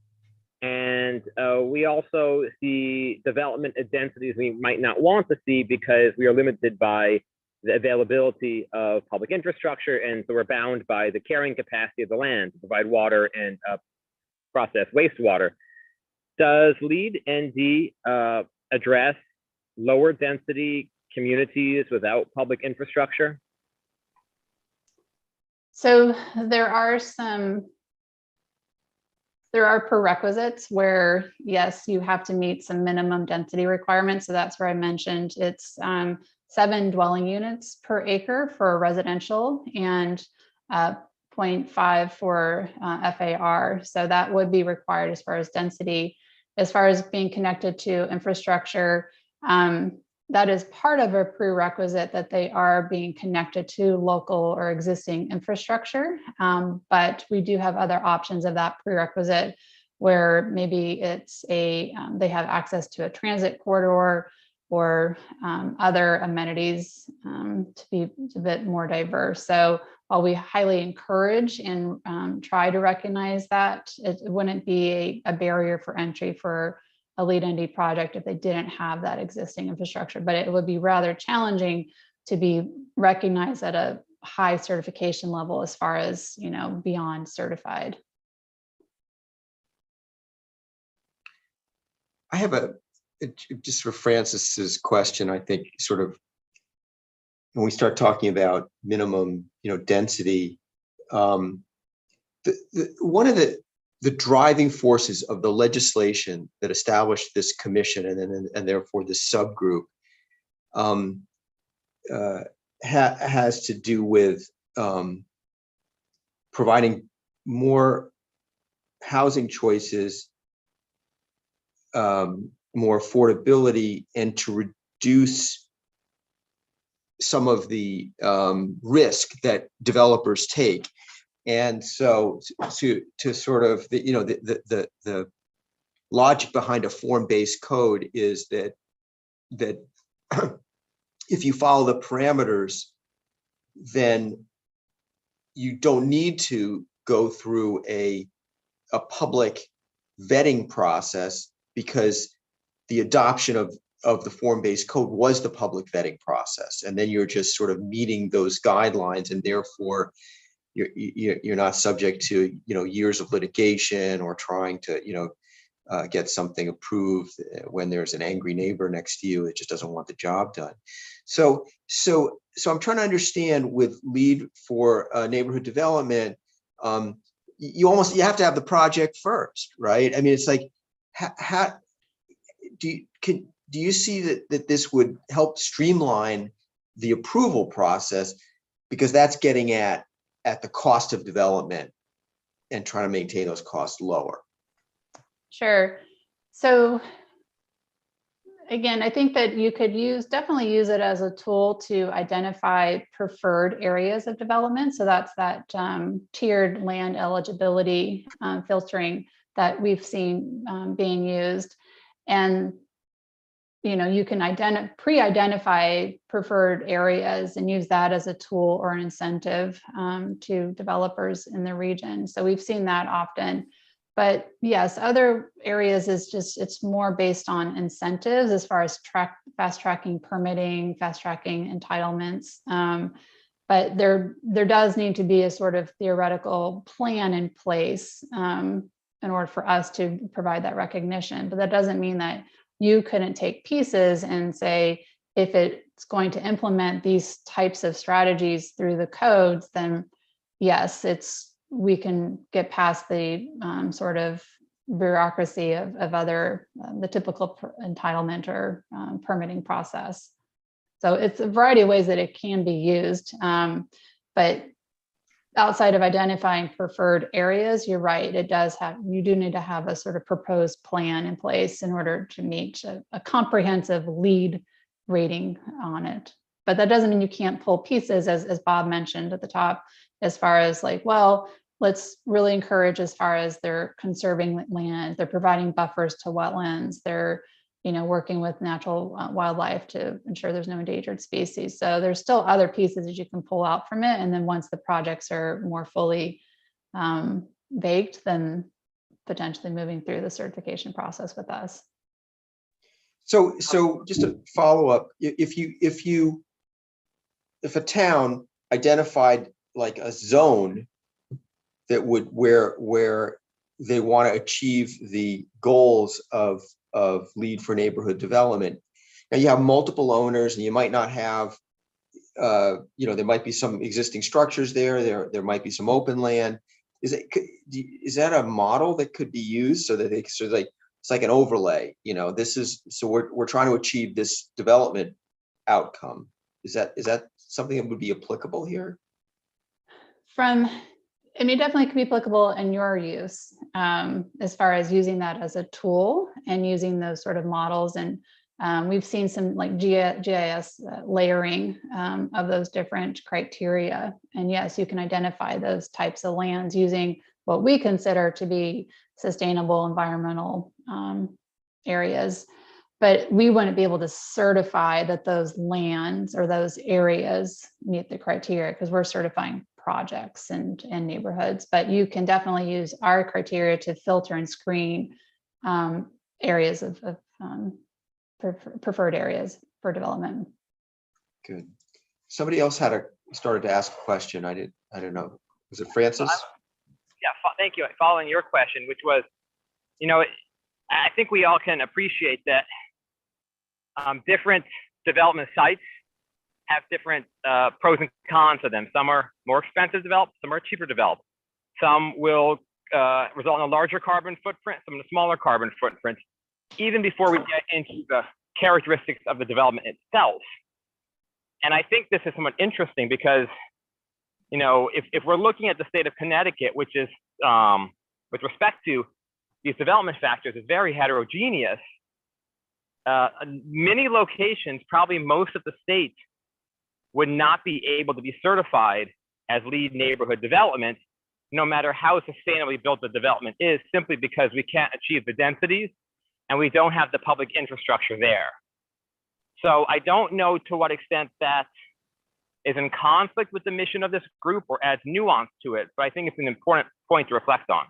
And we also see development at densities we might not want to see because we are limited by the availability of public infrastructure. And so we're bound by the carrying capacity of the land to provide water and process wastewater. Does LEED ND address lower density communities without public infrastructure? So there are prerequisites where, yes, you have to meet some minimum density requirements. So that's where I mentioned it's 7 dwelling units per acre for residential and 0.5 for FAR. So that would be required as far as density. As far as being connected to infrastructure, that is part of a prerequisite that they are being connected to local or existing infrastructure. But we do have other options of that prerequisite where maybe it's they have access to a transit corridor or other amenities to be a bit more diverse. So while we highly encourage and try to recognize that, it wouldn't be a barrier for entry for a LEED ND project if they didn't have that existing infrastructure, but it would be rather challenging to be recognized at a high certification level as far as, beyond certified. I have just for Francis's question, I think sort of when we start talking about minimum, density, one of the driving forces of the legislation that established this commission and therefore this subgroup has to do with providing more housing choices, more affordability, and to reduce some of the risk that developers take. And so to sort of the logic behind a form-based code is that if you follow the parameters, then you don't need to go through a public vetting process because the adoption of the form-based code was the public vetting process. And then you're just sort of meeting those guidelines, and therefore you're not subject to years of litigation or trying to get something approved when there's an angry neighbor next to you that just doesn't want the job done. So I'm trying to understand with LEED for neighborhood development, you have to have the project first, right? I mean, it's like, how do you see that this would help streamline the approval process, because that's getting at the cost of development and trying to maintain those costs lower? Sure. So again, I think that you could definitely use it as a tool to identify preferred areas of development. So that's that tiered land eligibility filtering that we've seen being used. And you can pre-identify preferred areas and use that as a tool or an incentive to developers in the region. So we've seen that often. But yes, other areas it's more based on incentives as far as fast tracking permitting, fast tracking entitlements. But there does need to be a sort of theoretical plan in place in order for us to provide that recognition. But that doesn't mean that you couldn't take pieces and say, if it's going to implement these types of strategies through the codes, then yes, we can get past the sort of bureaucracy of other, the typical entitlement or permitting process. So it's a variety of ways that it can be used. But outside of identifying preferred areas, you're right, you do need to have a sort of proposed plan in place in order to meet a comprehensive LEED rating on it. But that doesn't mean you can't pull pieces, as Bob mentioned at the top, as far as like, well, let's really encourage as far as they're conserving land, they're providing buffers to wetlands, they're working with natural wildlife to ensure there's no endangered species. So there's still other pieces that you can pull out from it. And then once the projects are more fully baked, then potentially moving through the certification process with us. So just to follow up, if a town identified like a zone that would where they want to achieve the goals of LEED for neighborhood development. Now you have multiple owners and you might not have, there might be some existing structures there might be some open land. Is that a model that could be used so that it's like an overlay, we're trying to achieve this development outcome. Is that something that would be applicable here? It definitely could be applicable in your use as far as using that as a tool and using those sort of models. And we've seen some like GIS layering of those different criteria. And yes, you can identify those types of lands using what we consider to be sustainable environmental areas. But we wouldn't be able to certify that those lands or those areas meet the criteria because we're certifying projects and neighborhoods. But you can definitely use our criteria to filter and screen areas of preferred areas for development. Good. Somebody else started to ask a question. I don't know. Was it Francis? Yeah, thank you. Following your question, which was, I think we all can appreciate that different development sites have different pros and cons to them. Some are more expensive to develop, some are cheaper to develop. Some will result in a larger carbon footprint, some in a smaller carbon footprint, even before we get into the characteristics of the development itself. And I think this is somewhat interesting because, if we're looking at the state of Connecticut, which is, with respect to these development factors, is very heterogeneous. Many locations, probably most of the state, would not be able to be certified as LEED neighborhood development, no matter how sustainably built the development is, simply because we can't achieve the densities and we don't have the public infrastructure there. So I don't know to what extent that is in conflict with the mission of this group or adds nuance to it, but I think it's an important point to reflect on.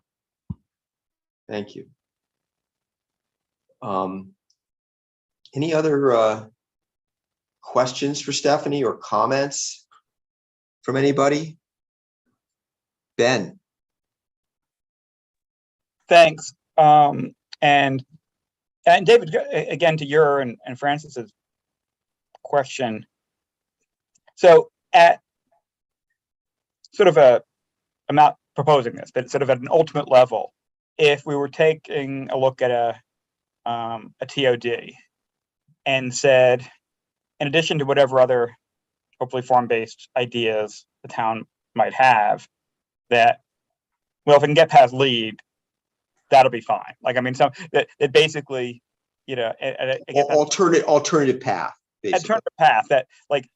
Thank you. Any other questions for Stephanie or comments from anybody? Ben. Thanks. And David, again, to your and Francis's question. So at sort of I'm not proposing this, but sort of at an ultimate level, if we were taking a look at a TOD and said, in addition to whatever other hopefully form-based ideas the town might have, that, well, if we can get past LEED, that'll be fine. Like, I mean, so that basically, alternative path, basically. Alternative path that, like,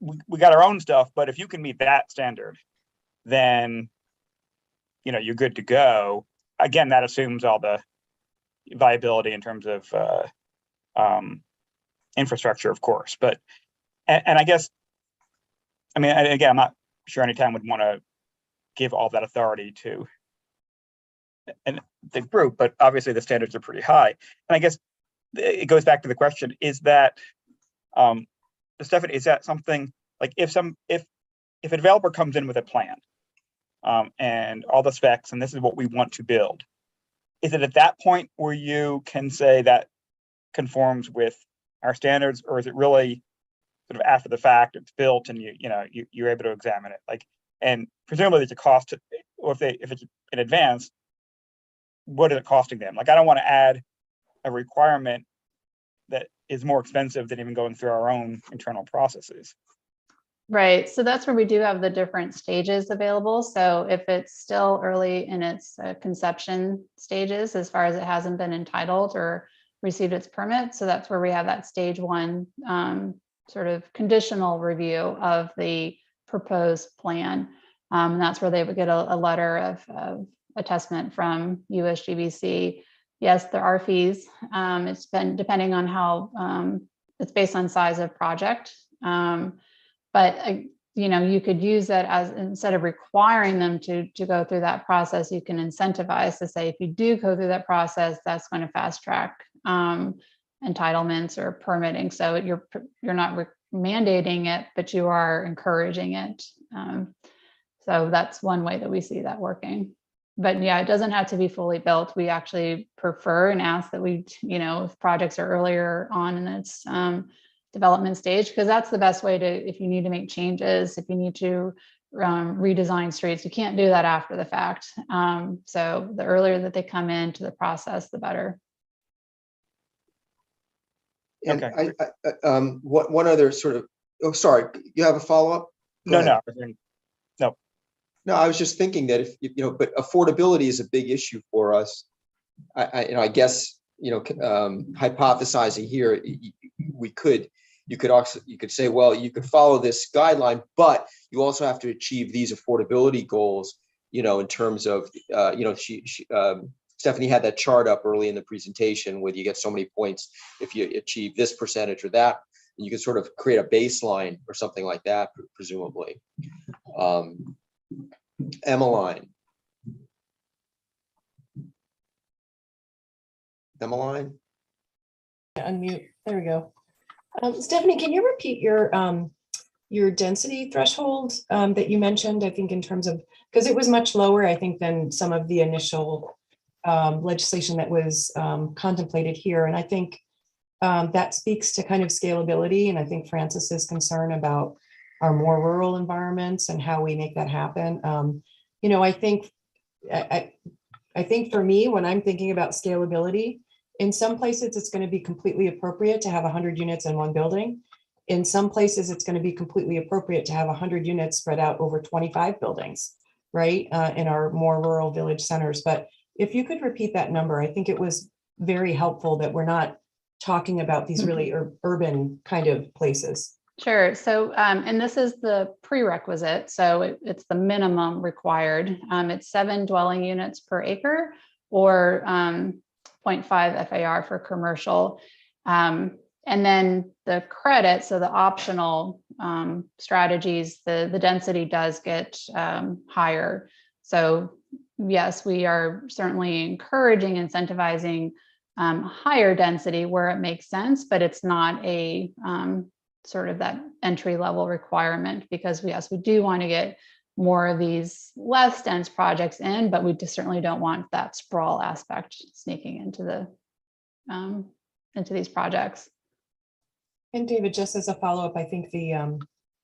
we got our own stuff, but if you can meet that standard, then, you're good to go. Again, that assumes all the viability in terms of infrastructure, of course. But, and I guess, I mean, again, I'm not sure any town would want to give all that authority to the group, but obviously the standards are pretty high. And I guess it goes back to the question, is that, Stephanie, is that something like if a developer comes in with a plan and all the specs, and this is what we want to build, is it at that point where you can say that conforms with our standards, or is it really sort of after the fact it's built and you're able to examine it? Like, and presumably there's a cost to, or if it's in advance, what is it costing them? Like, I don't want to add a requirement that is more expensive than even going through our own internal processes. Right. So that's where we do have the different stages available. So if it's still early in its conception stages, as far as it hasn't been entitled or received its permit, so that's where we have that stage one sort of conditional review of the proposed plan. And that's where they would get a letter of attestment from USGBC. Yes, there are fees. It's been depending on how it's based on size of project. But you could use that as, instead of requiring them to go through that process, you can incentivize to say, if you do go through that process, that's going to fast track entitlements or permitting. So you're not mandating it, but you are encouraging it. So that's one way that we see that working. But yeah, it doesn't have to be fully built. We actually prefer and ask that if projects are earlier on in its development stage, because that's the best way to, if you need to make changes, if you need to redesign streets, you can't do that after the fact. So the earlier that they come into the process, the better. And Okay. one other sort of, oh, sorry, you have a follow-up? Go ahead. No, I was just thinking that if, but affordability is a big issue for us. I guess, hypothesizing here, you could say, well, you could follow this guideline, but you also have to achieve these affordability goals, in terms of, Stephanie had that chart up early in the presentation where you get so many points if you achieve this percentage or that, and you can sort of create a baseline or something like that, presumably. Emmeline. Unmute. There we go. Stephanie, can you repeat your density threshold that you mentioned? I think in terms of, because it was much lower, I think, than some of the initial legislation that was contemplated here. And I think that speaks to kind of scalability. And I think Francis's concern about our more rural environments and how we make that happen. I think for me, when I'm thinking about scalability, in some places it's going to be completely appropriate to have 100 units in one building. In some places it's going to be completely appropriate to have 100 units spread out over 25 buildings, right? In our more rural village centers. But if you could repeat that number, I think it was very helpful that we're not talking about these really urban kind of places. Sure. So, and this is the prerequisite. So it's the minimum required. It's 7 dwelling units per acre, or 0.5 FAR for commercial. And then the credit, so the optional strategies, the density does get higher. So yes, we are certainly encouraging, incentivizing higher density where it makes sense, but it's not a sort of that entry level requirement, because we do want to get more of these less dense projects in, but we just certainly don't want that sprawl aspect sneaking into these projects. And David, just as a follow-up, I think the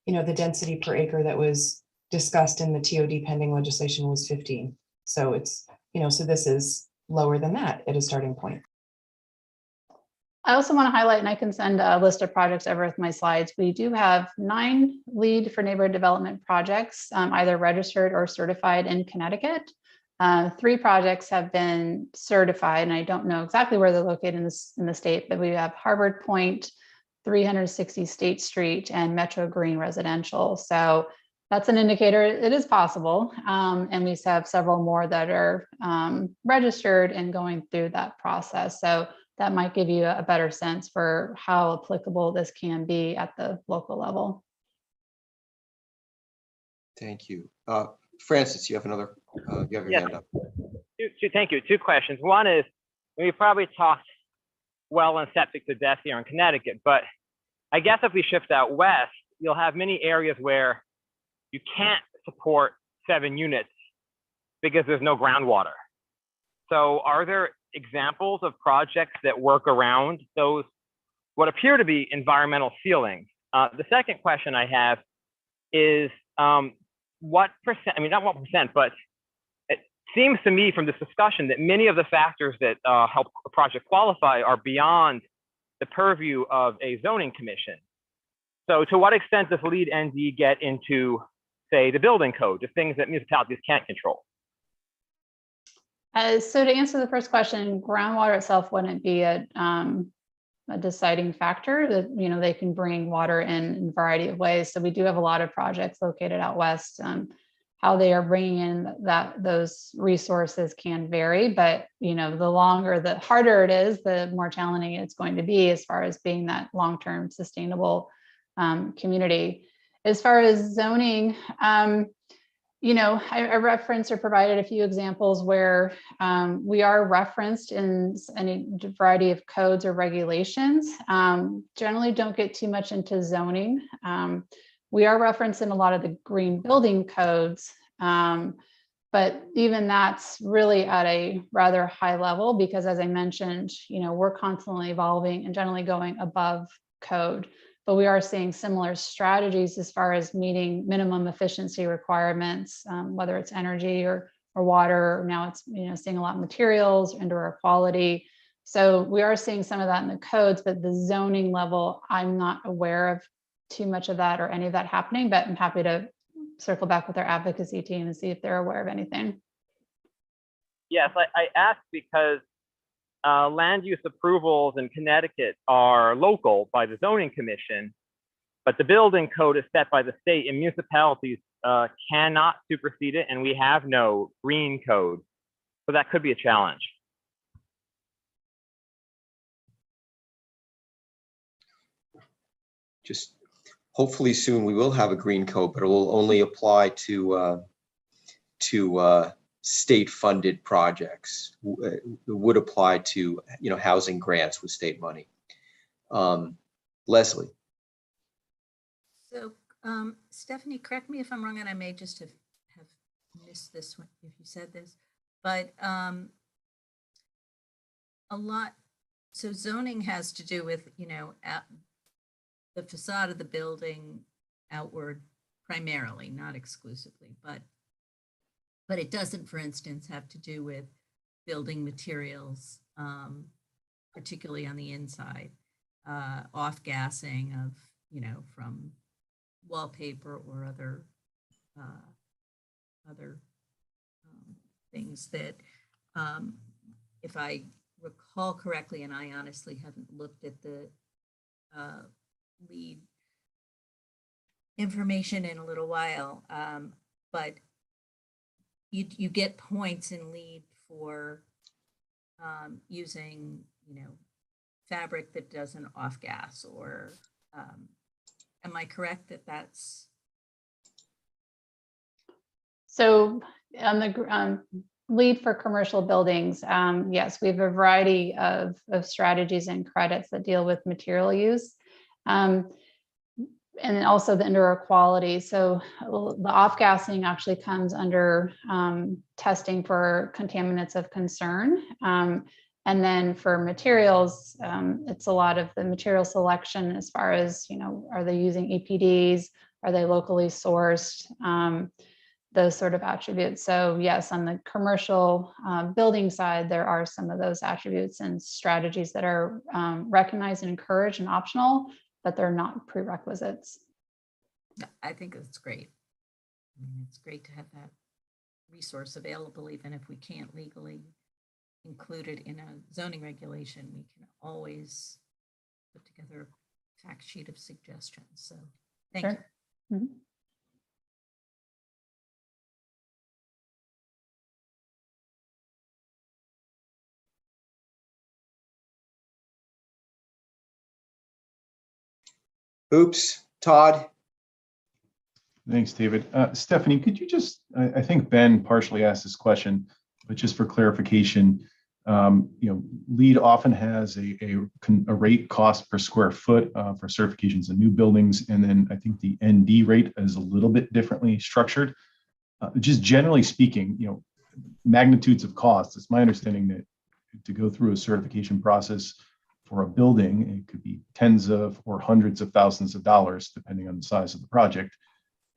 the density per acre that was discussed in the TOD pending legislation was 15. So it's, so this is lower than that at a starting point. I also want to highlight, and I can send a list of projects over with my slides. We do have 9 LEED for neighborhood development projects, either registered or certified in Connecticut. 3 projects have been certified, and I don't know exactly where they're located in the state, but we have Harvard Point, 360 State Street, and Metro Green Residential. So that's an indicator it is possible. And we have several more that are registered and going through that process. So that might give you a better sense for how applicable this can be at the local level. Thank you. Francis, you have you have your Yes. hand up. Thank you. Two questions. One is, we probably talked well and septic to death here in Connecticut, but I guess if we shift out west, you'll have many areas where you can't support 7 units because there's no groundwater. So are there examples of projects that work around those, what appear to be environmental ceilings? The second question I have is, what percent, I mean, not what percent, but it seems to me from this discussion that many of the factors that help a project qualify are beyond the purview of a zoning commission. So to what extent does LEED ND get into, say, the building code, the things that municipalities can't control? So to answer the first question, groundwater itself wouldn't be a deciding factor. That, you know, they can bring water in a variety of ways. So we do have a lot of projects located out west. How they are bringing in those resources can vary, but you know, the harder it is, the more challenging it's going to be as far as being that long-term sustainable community. As far as zoning, you know, I referenced or provided a few examples where we are referenced in any variety of codes or regulations. Generally don't get too much into zoning. We are referenced in a lot of the green building codes, but even that's really at a rather high level because, as I mentioned, you know, we're constantly evolving and generally going above code. But we are seeing similar strategies as far as meeting minimum efficiency requirements, whether it's energy or water. Now it's, you know, seeing a lot of materials, indoor quality. So we are seeing some of that in the codes, but the zoning level, I'm not aware of too much of that or any of that happening, but I'm happy to circle back with our advocacy team and see if they're aware of anything. Yes, I asked because land use approvals in Connecticut are local by the zoning commission, but the building code is set by the state, and municipalities cannot supersede it, and we have no green code. So that could be a challenge. Just hopefully soon we will have a green code, but it will only apply to state-funded projects. It would apply to, you know, housing grants with state money. Leslie. So, Stephanie, correct me if I'm wrong, and I may just have missed this one if you said this, but so zoning has to do with, you know, the facade of the building outward primarily, not exclusively, but it doesn't, for instance, have to do with building materials, particularly on the inside, off-gassing of, you know, from wallpaper or other things that, if I recall correctly, and I honestly haven't looked at the LEED information in a little while, but you get points in LEED for using, you know, fabric that doesn't off gas, or am I correct that that's? So on the LEED for commercial buildings, yes, we have a variety of strategies and credits that deal with material use. And also the indoor quality. So the off-gassing actually comes under testing for contaminants of concern. And then for materials, it's a lot of the material selection as far as, you know, are they using EPDs? Are they locally sourced? Those sort of attributes. So yes, on the commercial building side, there are some of those attributes and strategies that are recognized and encouraged and optional, but they're not prerequisites. I think that's great. I mean, it's great to have that resource available, even if we can't legally include it in a zoning regulation. We can always put together a fact sheet of suggestions. So thank Sure. you. Mhm. Oops, Todd? Thanks, David. Stephanie, could you just, I think Ben partially asked this question, but just for clarification, LEED often has a rate cost per square foot for certifications in new buildings. And then I think the ND rate is a little bit differently structured. Just generally speaking, magnitudes of costs, it's my understanding that to go through a certification process for a building, it could be tens of or hundreds of thousands of dollars, depending on the size of the project.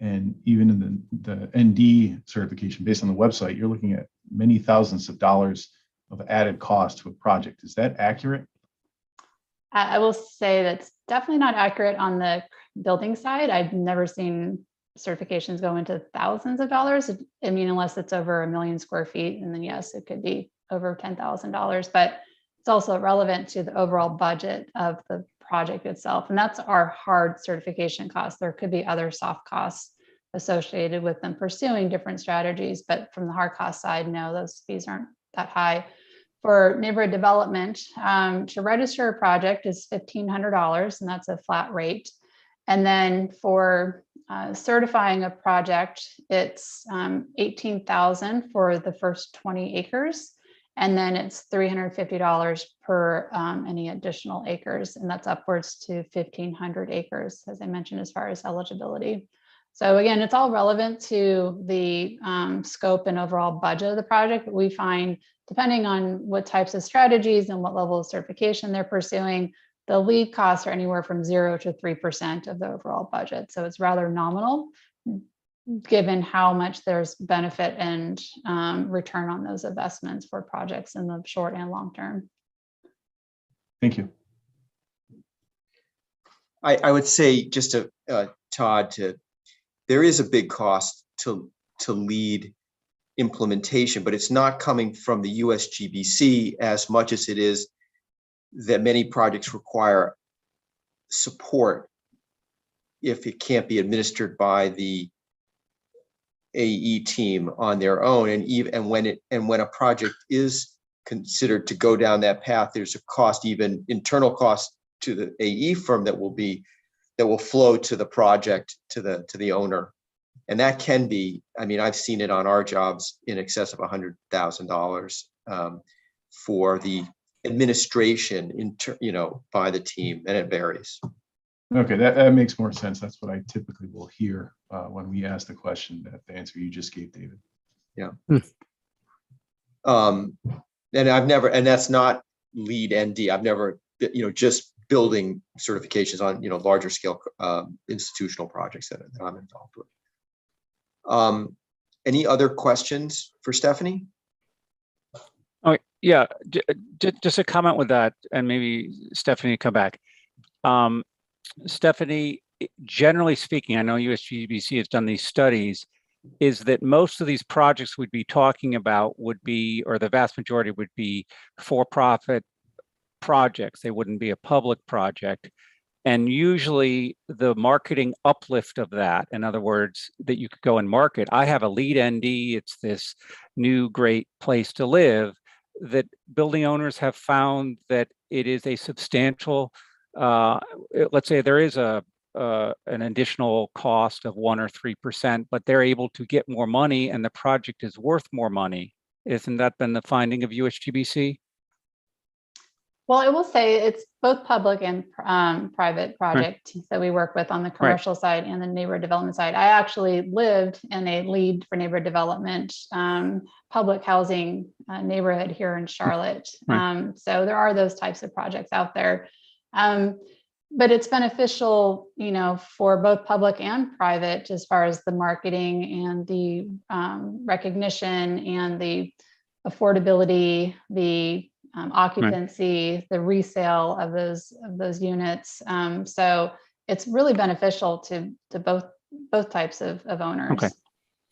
And even in the ND certification based on the website, you're looking at many thousands of dollars of added cost to a project. Is that accurate? I will say that's definitely not accurate on the building side. I've never seen certifications go into thousands of dollars. I mean, unless it's over 1 million square feet, and then yes, it could be over $10,000, but it's also relevant to the overall budget of the project itself. And that's our hard certification costs. There could be other soft costs associated with them pursuing different strategies, but from the hard cost side, no, those fees aren't that high. For neighborhood development, to register a project is $1,500, and that's a flat rate. And then for certifying a project, it's $18,000 for the first 20 acres. And then it's $350 per any additional acres, and that's upwards to 1,500 acres, as I mentioned, as far as eligibility. So again, it's all relevant to the scope and overall budget of the project. But we find, depending on what types of strategies and what level of certification they're pursuing, the LEED costs are anywhere from 0 to 3% of the overall budget. So it's rather nominal, given how much there's benefit and return on those investments for projects in the short and long term. Thank you. I would say just to Todd, there is a big cost to LEED implementation, but it's not coming from the USGBC as much as it is that many projects require support if it can't be administered by the AE team on their own. And when a project is considered to go down that path, there's a cost, even internal cost to the AE firm that will flow to the project, to the owner. And that can be, I mean, I've seen it on our jobs in excess of $100,000 for the administration by the team, and it varies. Okay, that makes more sense. That's what I typically will hear when we ask the question, that the answer you just gave, David. Yeah. And that's not LEED ND. I've never, just building certifications on, larger scale institutional projects that I'm involved with. Any other questions for Stephanie? Oh, yeah, just a comment with that, and maybe Stephanie come back. Stephanie, generally speaking, I know USGBC has done these studies, is that most of these projects we'd be talking about would be, or the vast majority would be, for-profit projects. They wouldn't be a public project. And usually the marketing uplift of that, in other words, that you could go and market. I have a LEED ND, it's this new great place to live, that building owners have found that it is a substantial, let's say there is an additional cost of 1 or 3%, but they're able to get more money and the project is worth more money. Isn't that been the finding of USGBC? Well, I will say it's both public and private projects that we work with on the commercial side and the neighborhood development side. I actually lived in a LEED for neighborhood development public housing neighborhood here in Charlotte. So there are those types of projects out there. But it's beneficial, for both public and private, as far as the marketing and the recognition and the affordability, the occupancy, the resale of those units. So it's really beneficial to both types of owners. Okay.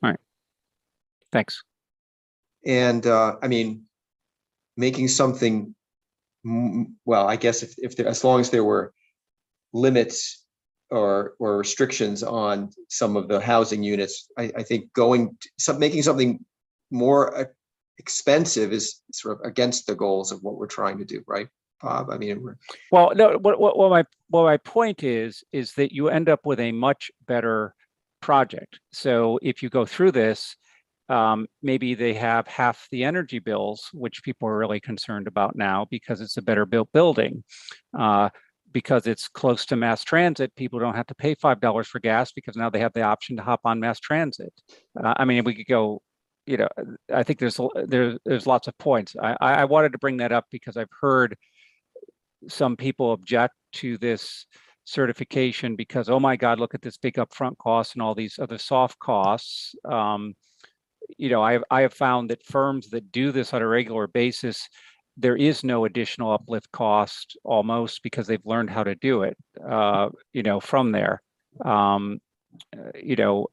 All right. Thanks. And I mean, making something, well, I guess as long as there were limits or restrictions on some of the housing units, I think making something more expensive is sort of against the goals of what we're trying to do, right? Bob? I mean, Well, no, what my point is that you end up with a much better project. So if you go through this, maybe they have half the energy bills, which people are really concerned about now because it's a better built building. Because it's close to mass transit, people don't have to pay $5 for gas because now they have the option to hop on mass transit. I mean, we could go, you know, I think there's lots of points. I wanted to bring that up because I've heard some people object to this certification because, oh my God, look at this big upfront cost and all these other soft costs. You know, I have found that firms that do this on a regular basis, there is no additional uplift cost almost because they've learned how to do it, you know, from there. You know,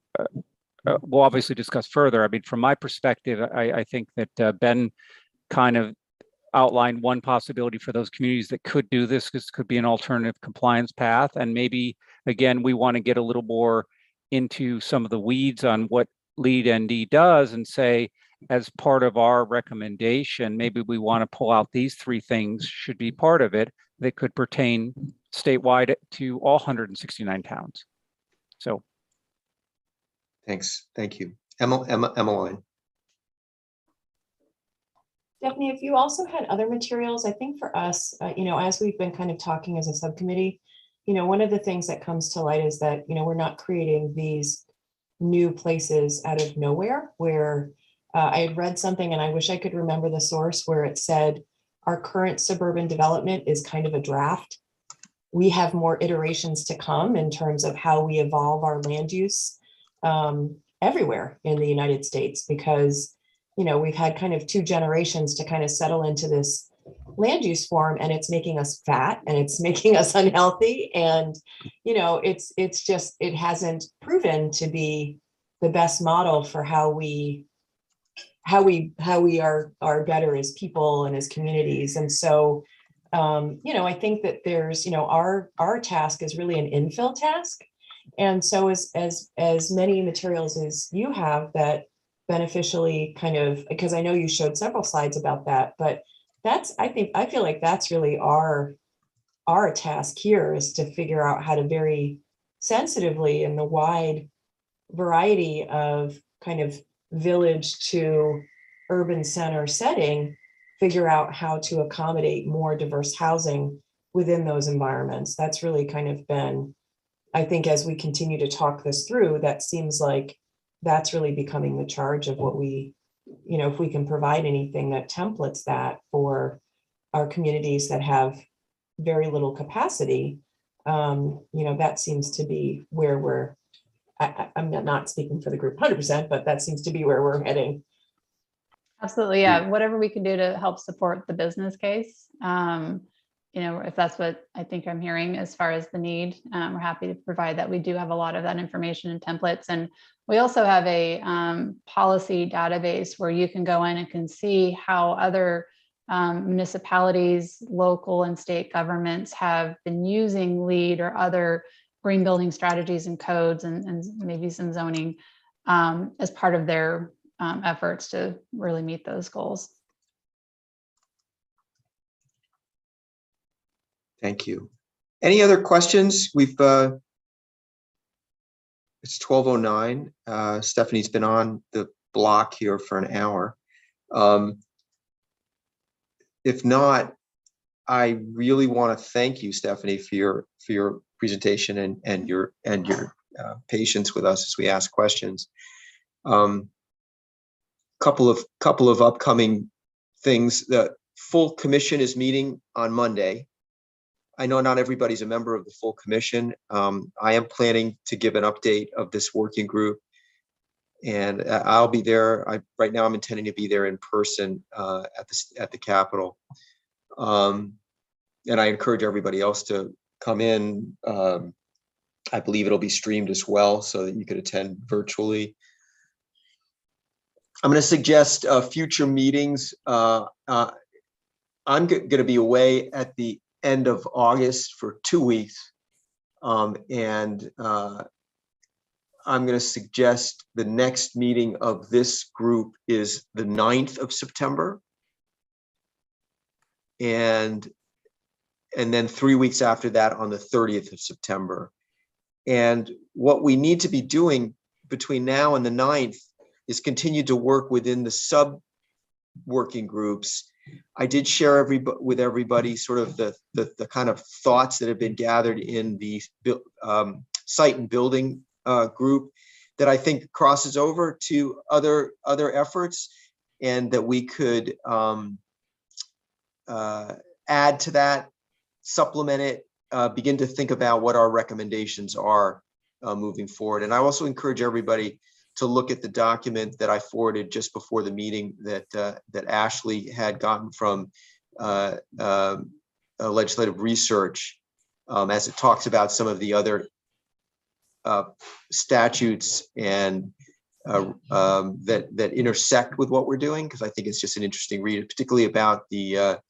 we'll obviously discuss further. I mean, from my perspective, I think that Ben kind of outlined one possibility for those communities that could do this. This could be an alternative compliance path. And maybe, again, we want to get a little more into some of the weeds on what LEED ND does and say, as part of our recommendation, maybe we want to pull out these three things should be part of it that could pertain statewide to all 169 towns. So. thanks. Thank you. Emmeline. Stephanie, if you also had other materials, I think for us, you know, as we've been kind of talking as a subcommittee, you know, one of the things that comes to light is that, you know, we're not creating these new places out of nowhere where I had read something and I wish I could remember the source where it said our current suburban development is kind of a draft. We have more iterations to come in terms of how we evolve our land use everywhere in the United States, because you know, we've had kind of 2 generations to kind of settle into this land use form, and it's making us fat and it's making us unhealthy. And, you know, it's just, it hasn't proven to be the best model for how we are better as people and as communities. And so, you know, I think that there's, you know, our task is really an infill task. And so as many materials as you have that beneficially kind of, because I know you showed several slides about that, but that's, I feel like that's really our task here, is to figure out how to very sensitively, in the wide variety of kind of village to urban center setting, figure out how to accommodate more diverse housing within those environments. That's really kind of been, I think, as we continue to talk this through, that seems like that's really becoming the charge of what we, you know, if we can provide anything that templates that for our communities that have very little capacity, you know, that seems to be where we're, I'm not speaking for the group 100%, but that seems to be where we're heading. Absolutely, yeah. Whatever we can do to help support the business case. You know, if that's what I think I'm hearing as far as the need, we're happy to provide that. We do have a lot of that information and templates. And we also have a policy database where you can go in and can see how other municipalities, local and state governments have been using LEED or other green building strategies and codes and maybe some zoning as part of their efforts to really meet those goals. Thank you. Any other questions? We've it's 12:09. Stephanie's been on the block here for an hour. If not, I really want to thank you, Stephanie, for your presentation and your patience with us as we ask questions. Couple of upcoming things. The full commission is meeting on Monday. I know not everybody's a member of the full commission. I am planning to give an update of this working group, and I'll be there. Right now I'm intending to be there in person at the Capitol. And I encourage everybody else to come in. I believe it'll be streamed as well so that you could attend virtually. I'm going to suggest future meetings. I'm going to be away at the end of August for 2 weeks. And I'm going to suggest the next meeting of this group is the 9th of September. And and then 3 weeks after that on the 30th of September. And what we need to be doing between now and the 9th is continue to work within the sub working groups. I did share with everybody sort of the kind of thoughts that have been gathered in the site and building group that I think crosses over to other efforts, and that we could add to that, supplement it, begin to think about what our recommendations are moving forward. And I also encourage everybody to look at the document that I forwarded just before the meeting that Ashley had gotten from Legislative Research, as it talks about some of the other statutes and that intersect with what we're doing, because I think it's just an interesting read, particularly about the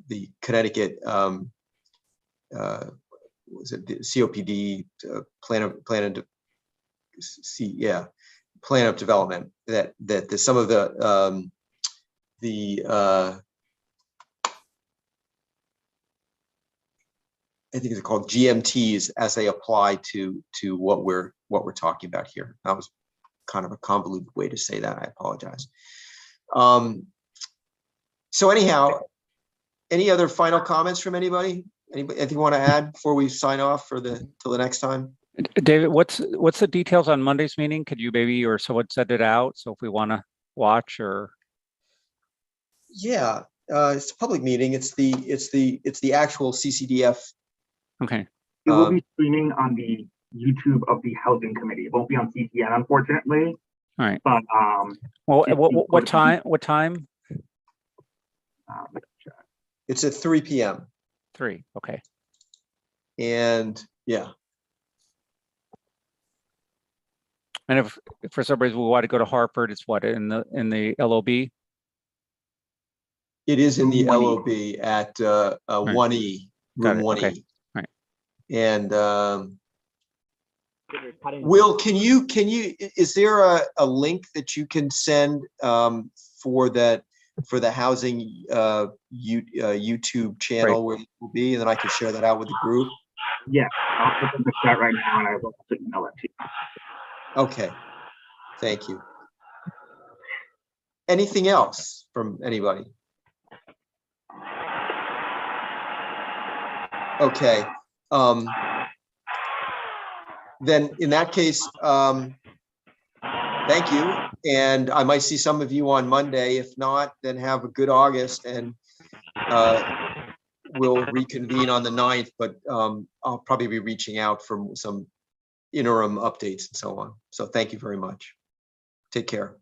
the Connecticut was it the COPD plan of development, that some of the I think it's called GMTs as they apply to what we're talking about here. That was kind of a convoluted way to say that. I apologize. So anyhow, any other final comments from anybody? Anything you want to add before we sign off till the next time? David, what's the details on Monday's meeting? Could you maybe or someone send it out? So if we want to watch or. Yeah, it's a public meeting. It's the actual CCDF. Okay. It will be streaming on the YouTube of the Housing Committee. It won't be on CTN, unfortunately. All right. But well, what time? What time? Let's check. It's at 3 p.m. 3. Okay. And yeah. And if for some reason we want to go to Hartford, it's what in the LOB? It is in the LOB at 1E, room 1E. Okay. Right. And Will, can you is there a link that you can send for the housing YouTube channel, right, where it will be, and then I can share that out with the group? Yeah, I'll put the chat right now, and I will also email it to you. Okay, thank you. Anything else from anybody? Okay, then in that case, thank you. And I might see some of you on Monday. If not, then have a good August, and we'll reconvene on the 9th, but I'll probably be reaching out for some interim updates and so on. So thank you very much. Take care.